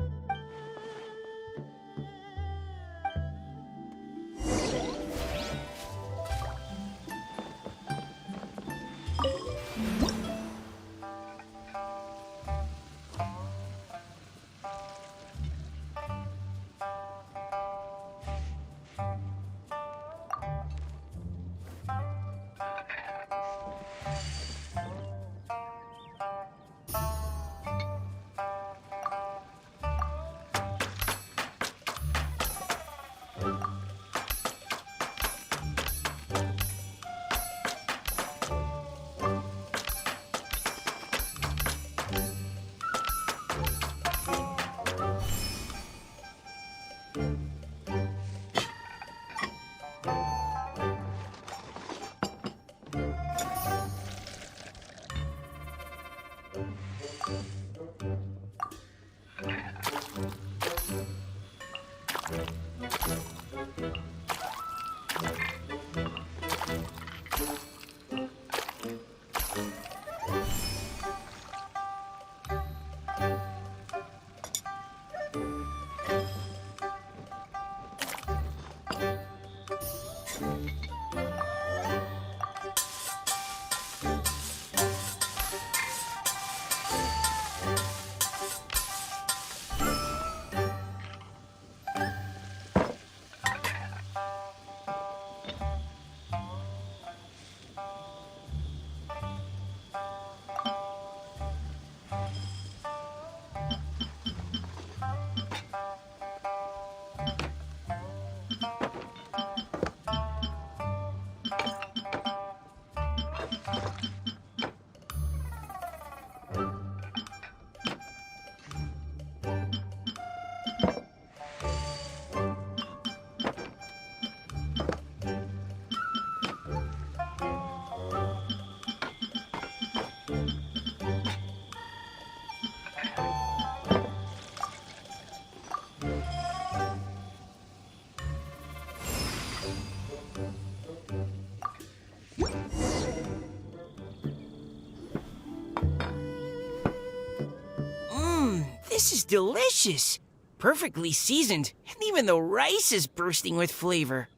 This is delicious. Perfectly seasoned, and even the rice is bursting with flavor.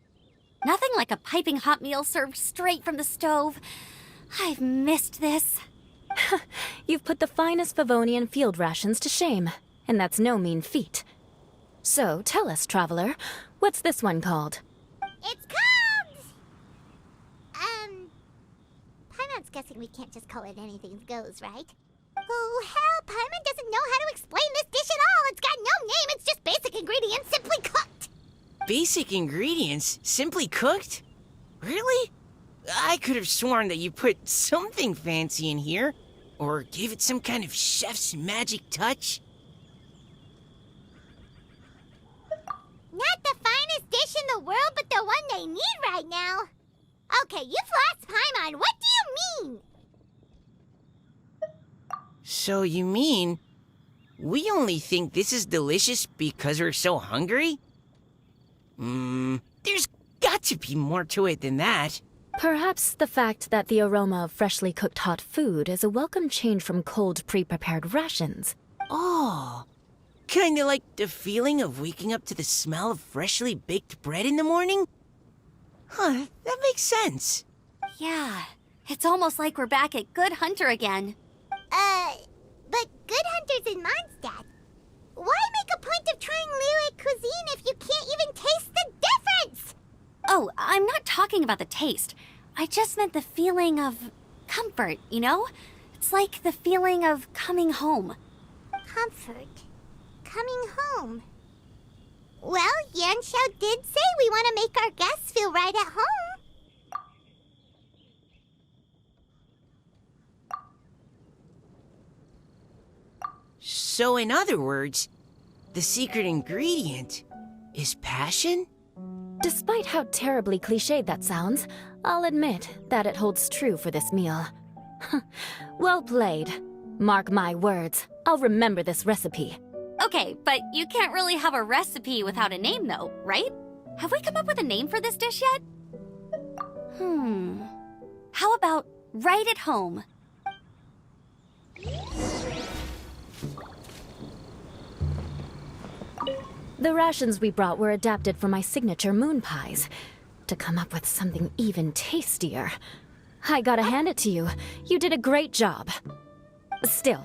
Nothing like a piping hot meal served straight from the stove. I've missed this. You've put the finest Favonian field rations to shame, and that's no mean feat. So, tell us, traveler, what's this one called? It's called... Paimon's guessing we can't just call it anything goes, right? Oh, hell, Paimon doesn't know how to explain this dish at all. It's got no name, it's just basic ingredients simply cooked. Basic ingredients? Simply cooked? Really? I could have sworn that you put something fancy in here, or gave it some kind of chef's magic touch. Not the finest dish in the world, but the one they need right now. Okay, you've lost Paimon. What do you mean? So you mean we only think this is delicious because we're so hungry? There's got to be more to it than that. Perhaps the fact that the aroma of freshly cooked hot food is a welcome change from cold, pre-prepared rations. Oh, kinda like the feeling of waking up to the smell of freshly baked bread in the morning? Huh, that makes sense. Yeah, it's almost like we're back at Good Hunter again. But Good Hunter's in Mondstadt. Why make a point of trying Liyue cuisine if you can't even taste the difference? Oh, I'm not talking about the taste. I just meant the feeling of comfort, you know? It's like the feeling of coming home. Comfort. Coming home. Well, Yanxiao did say we want to make our guests feel right at home. So in other words, the secret ingredient is passion? Despite how terribly cliched that sounds, I'll admit that it holds true for this meal. Well played. Mark my words, I'll remember this recipe. Okay, but you can't really have a recipe without a name, though, right? Have we come up with a name for this dish yet? How about Right at Home? The rations we brought were adapted for my signature moon pies. To come up with something even tastier. I gotta hand it to you. You did a great job. Still,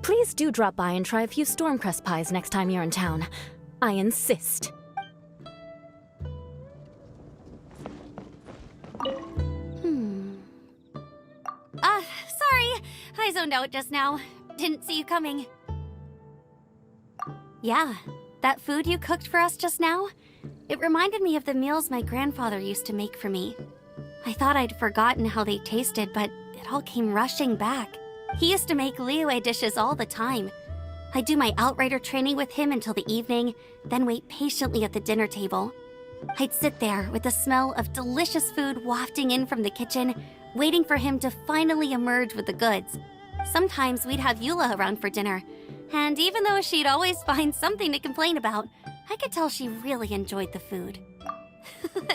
please do drop by and try a few Stormcrest pies next time you're in town. I insist. Sorry. I zoned out just now. Didn't see you coming. Yeah, that food you cooked for us just now? It reminded me of the meals my grandfather used to make for me. I thought I'd forgotten how they tasted, but it all came rushing back. He used to make Liyue dishes all the time. I'd do my outrider training with him until the evening, then wait patiently at the dinner table. I'd sit there with the smell of delicious food wafting in from the kitchen, waiting for him to finally emerge with the goods. Sometimes we'd have Eula around for dinner, and even though she'd always find something to complain about, I could tell she really enjoyed the food.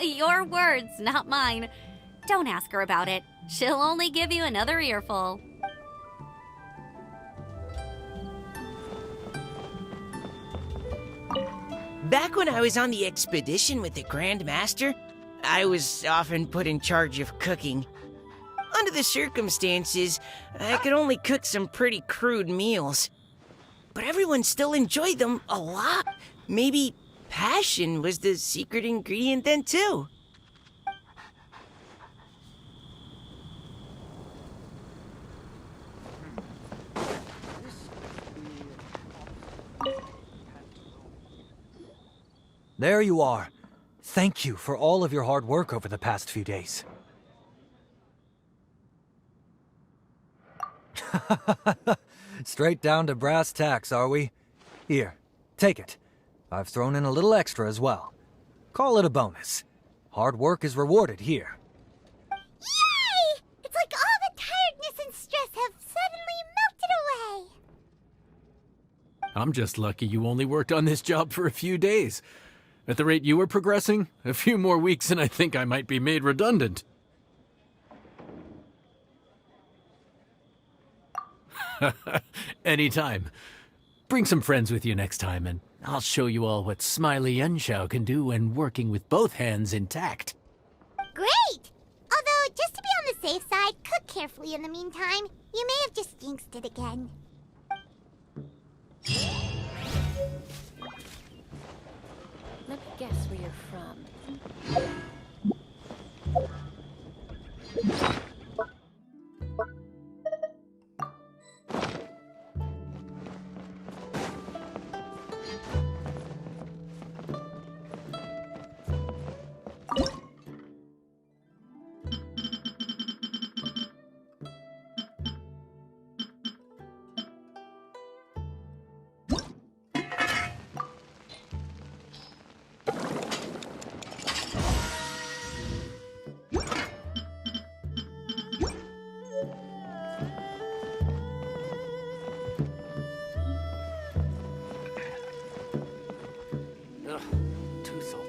Your words, not mine. Don't ask her about it. She'll only give you another earful. Back when I was on the expedition with the Grand Master, I was often put in charge of cooking. Under the circumstances, I could only cook some pretty crude meals. But everyone still enjoyed them a lot. Maybe passion was the secret ingredient then, too. There you are. Thank you for all of your hard work over the past few days. Straight down to brass tacks, are we? Here, take it. I've thrown in a little extra as well. Call it a bonus. Hard work is rewarded here. Yay! It's like all the tiredness and stress have suddenly melted away. I'm just lucky you only worked on this job for a few days. At the rate you were progressing, a few more weeks and I think I might be made redundant. Anytime. Bring some friends with you next time, and I'll show you all what Smiley Yenshao can do when working with both hands intact. Great! Although, just to be on the safe side, cook carefully in the meantime. You may have just jinxed it again. Let me guess where you're from. Ugh, too salty.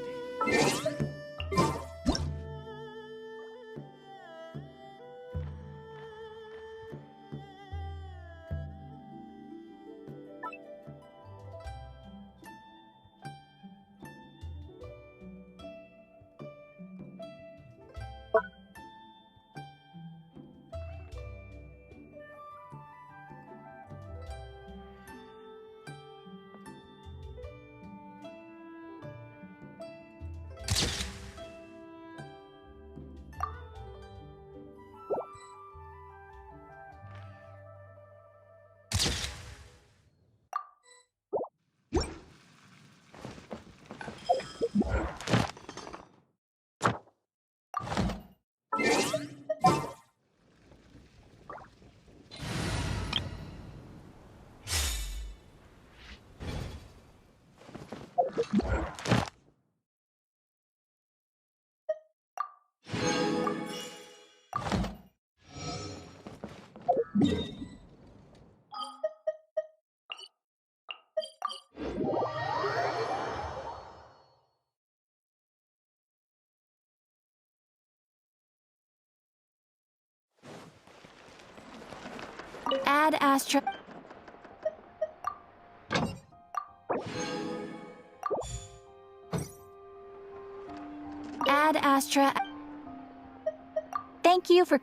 Ad Astra. Ad Astra. Thank you for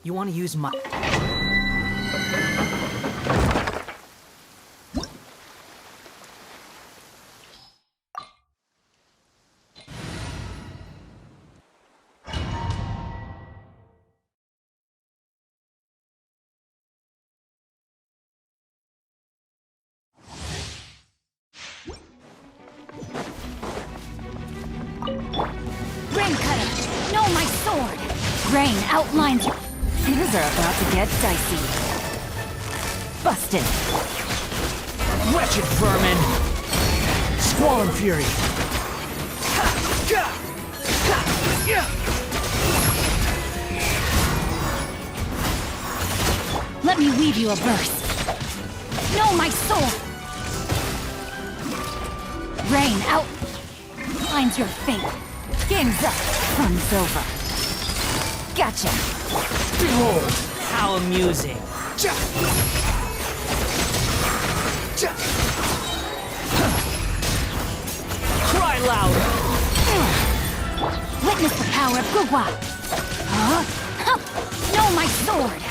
You want to use my... Grain cutter! No, my sword! Grain outlines... Things are about to get dicey. Busted. Wretched vermin! Squall and fury! Let me weave you a verse. Know my soul! Rain out! Finds your fate. Game's up. Fun's over. Gotcha. Behold, how amusing! Cry louder! Witness the power of Gugwa! Huh? Know my sword!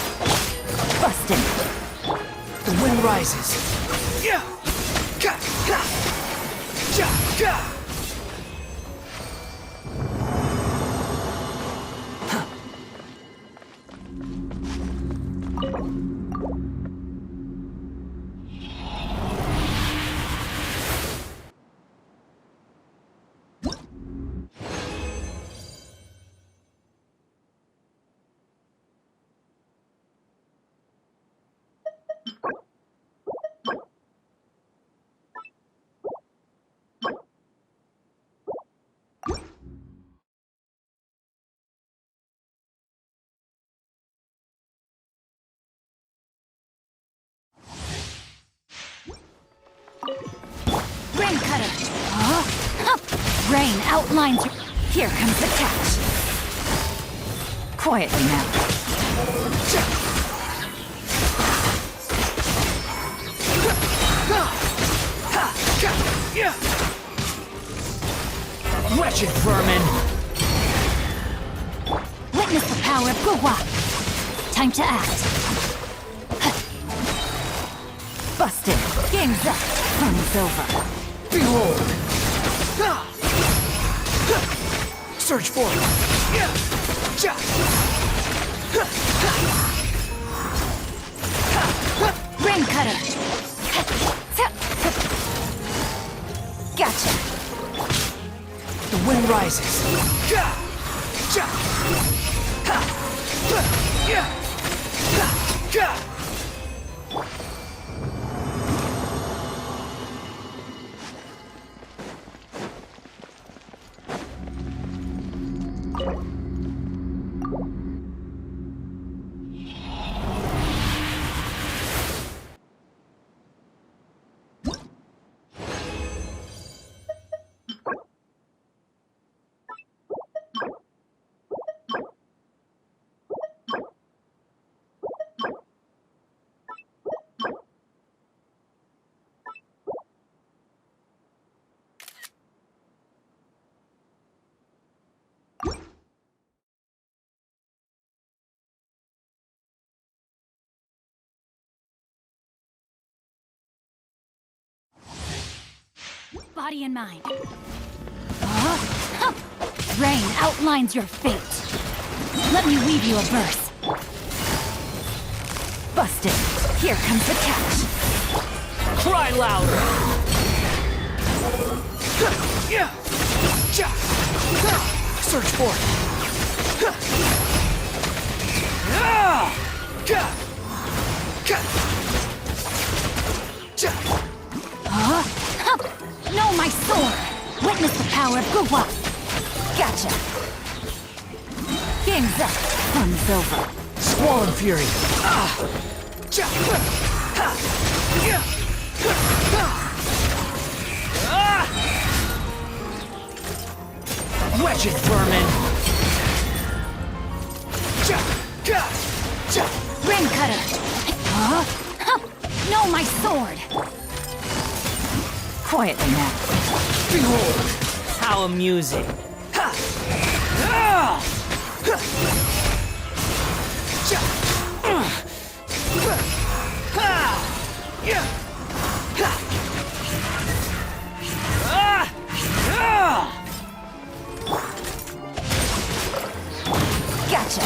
Busted. The wind rises. Rain cutter! Huh? Rain outlines your... Here comes the catch. Quietly now. Wretched vermin! Witness the power of Gugwa! Time to act. Busted. Game's up. Fun's over. Behold! Search for it! Rain cutter! Gotcha. The wind rises. Body and mind. Rain outlines your fate. Let me weave you a verse. Busted. Here comes the catch. Cry louder! Search for it! Know my sword! Witness the power of Gugwa! Gotcha! Game's up. Fun's over. Squall and fury! Wretched vermin! Rain cutter! Know my sword! Quietly now. Behold, how amusing! Gotcha!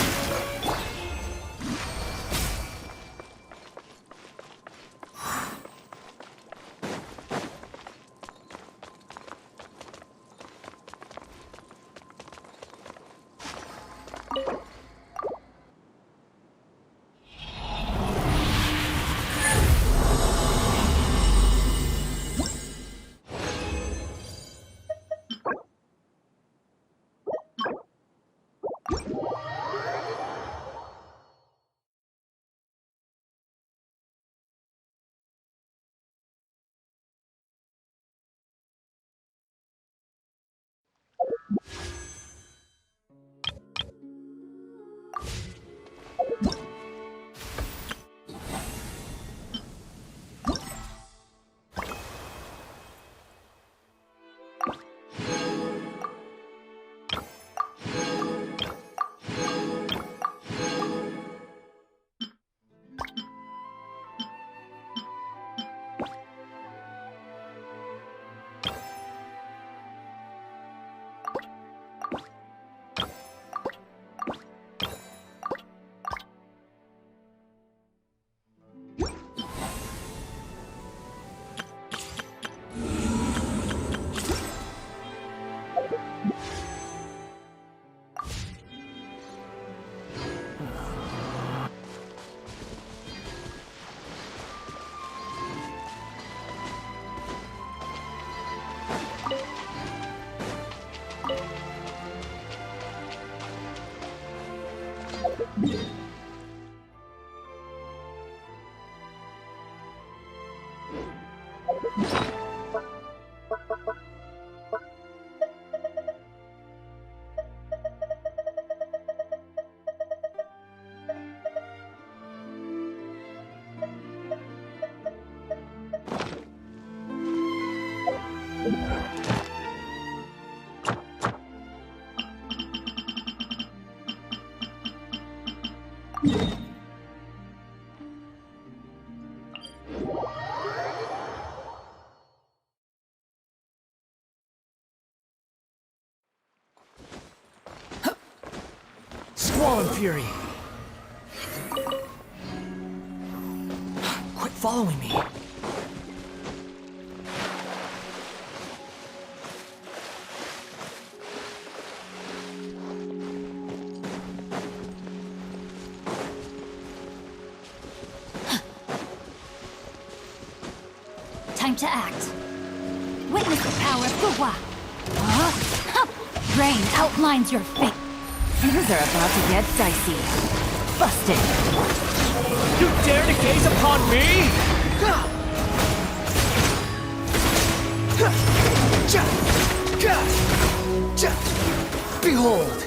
Squall and Fury! Quit following me! Time to act. Witness the power of Guhua. Rain outlines your fate. Things are about to get dicey. Busted. You dare to gaze upon me? Behold!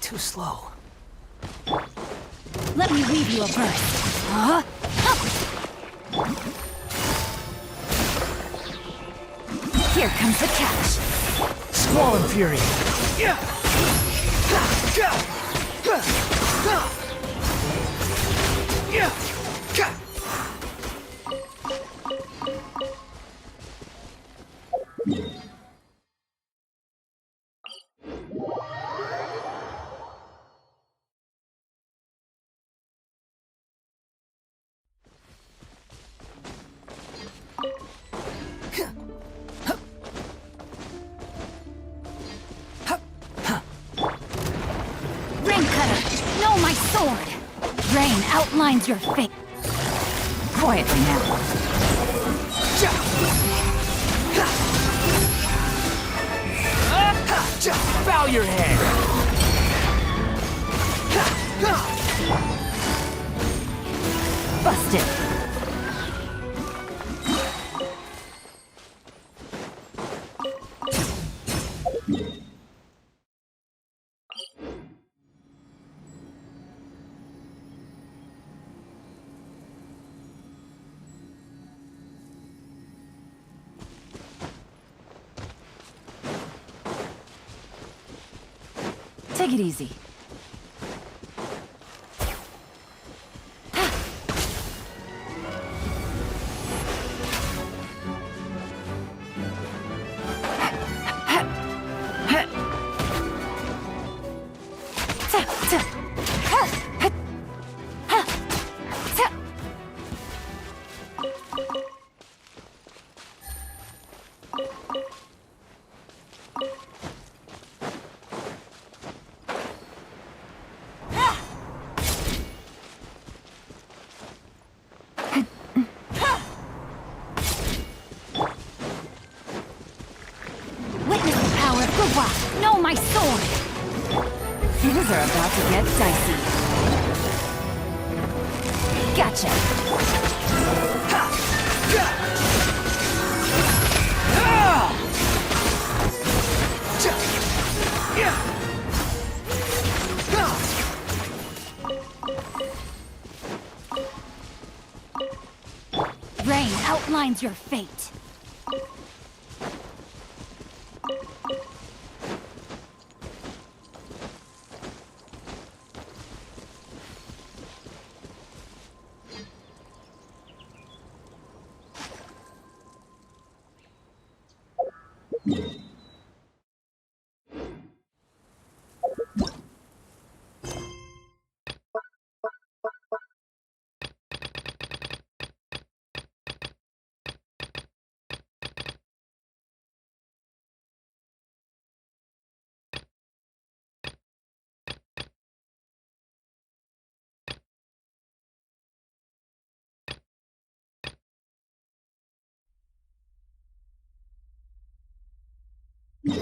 Too slow. Let me weave you a burst. Here comes the catch. Squall and Fury! Rain outlines your fate. Quietly now. Bow your head! Busted. Take it easy. Wow, no, my sword! Things are about to get dicey. Gotcha! Rain outlines your fate.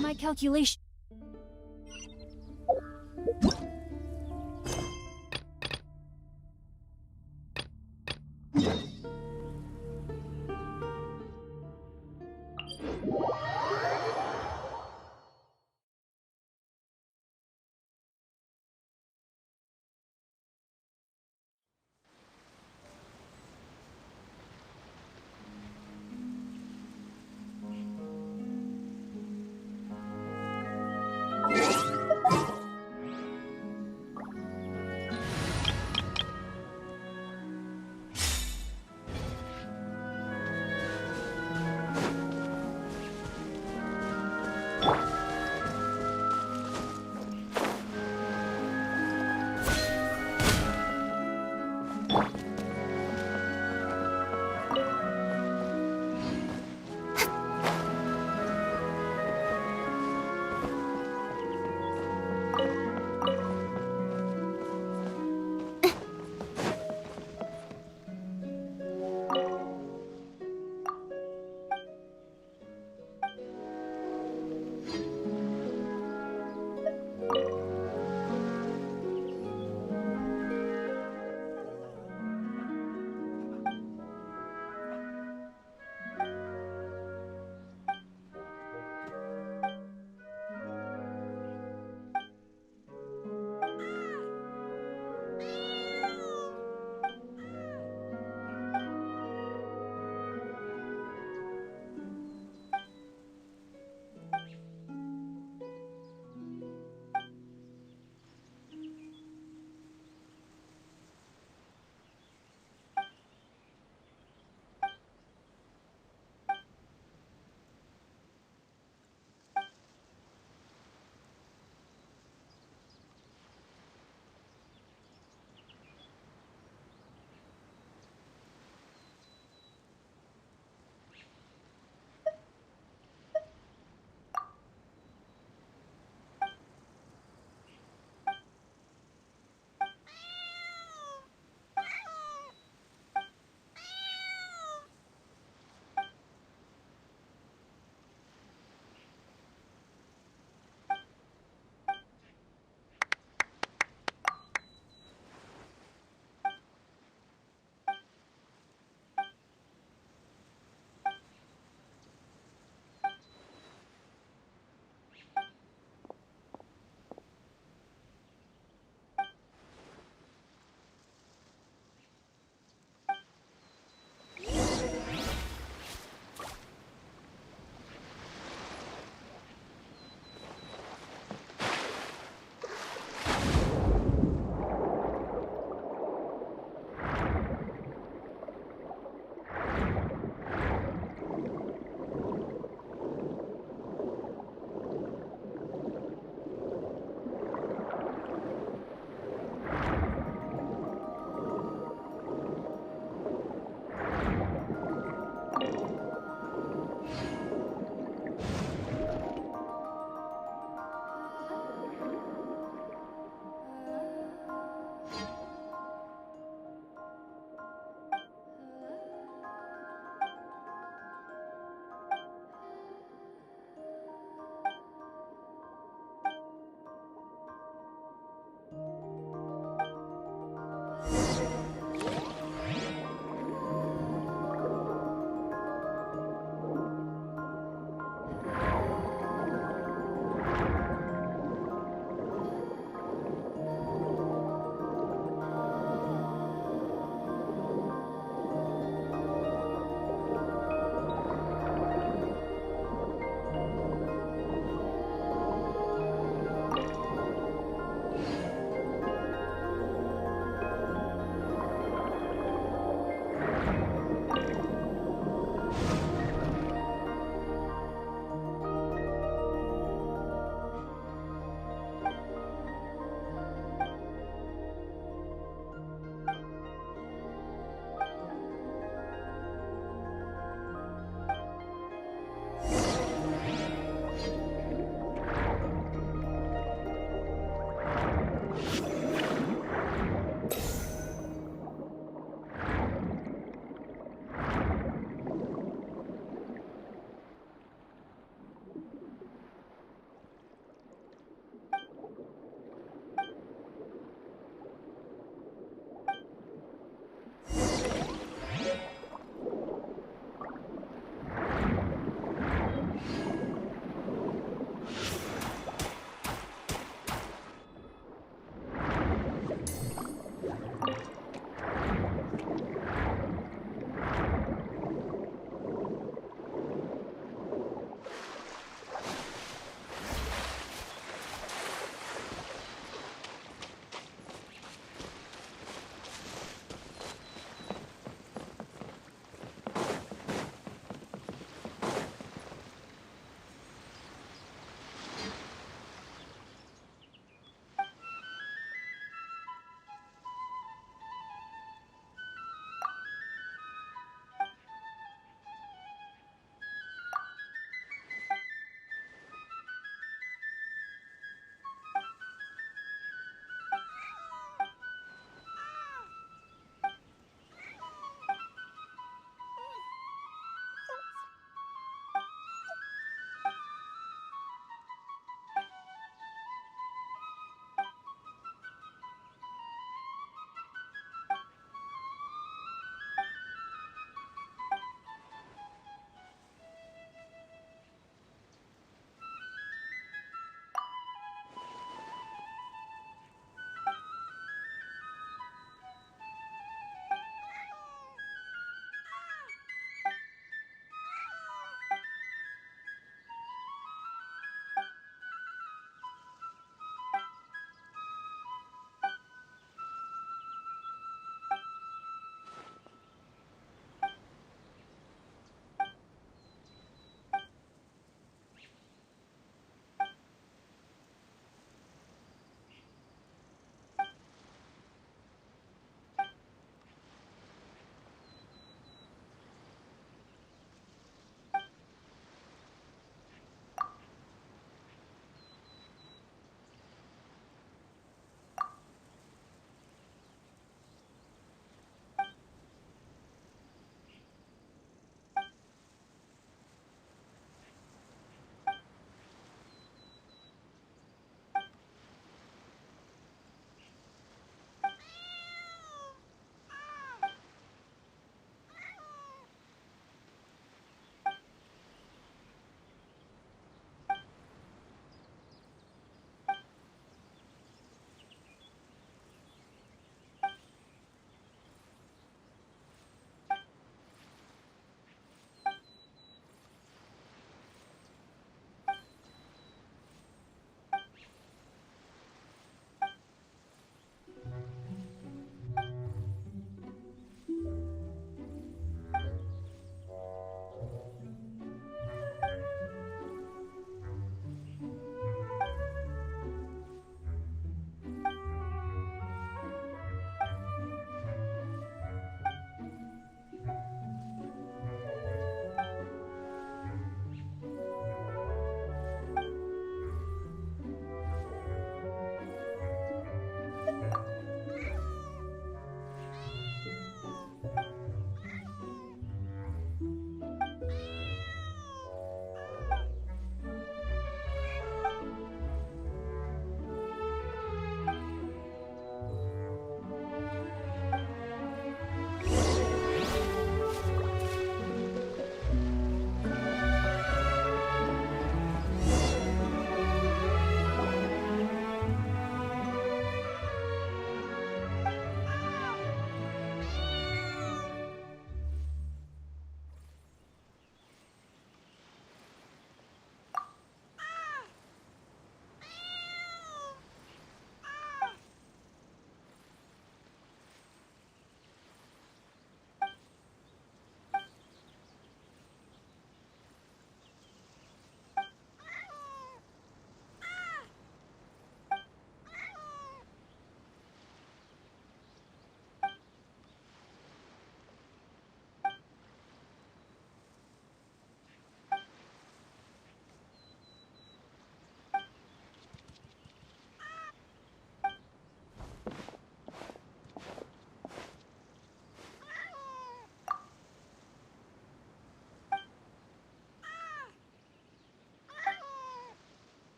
My calculation.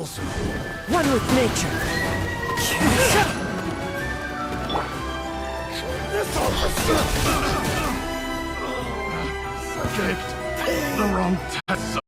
also One with nature. This officer escaped the wrong test.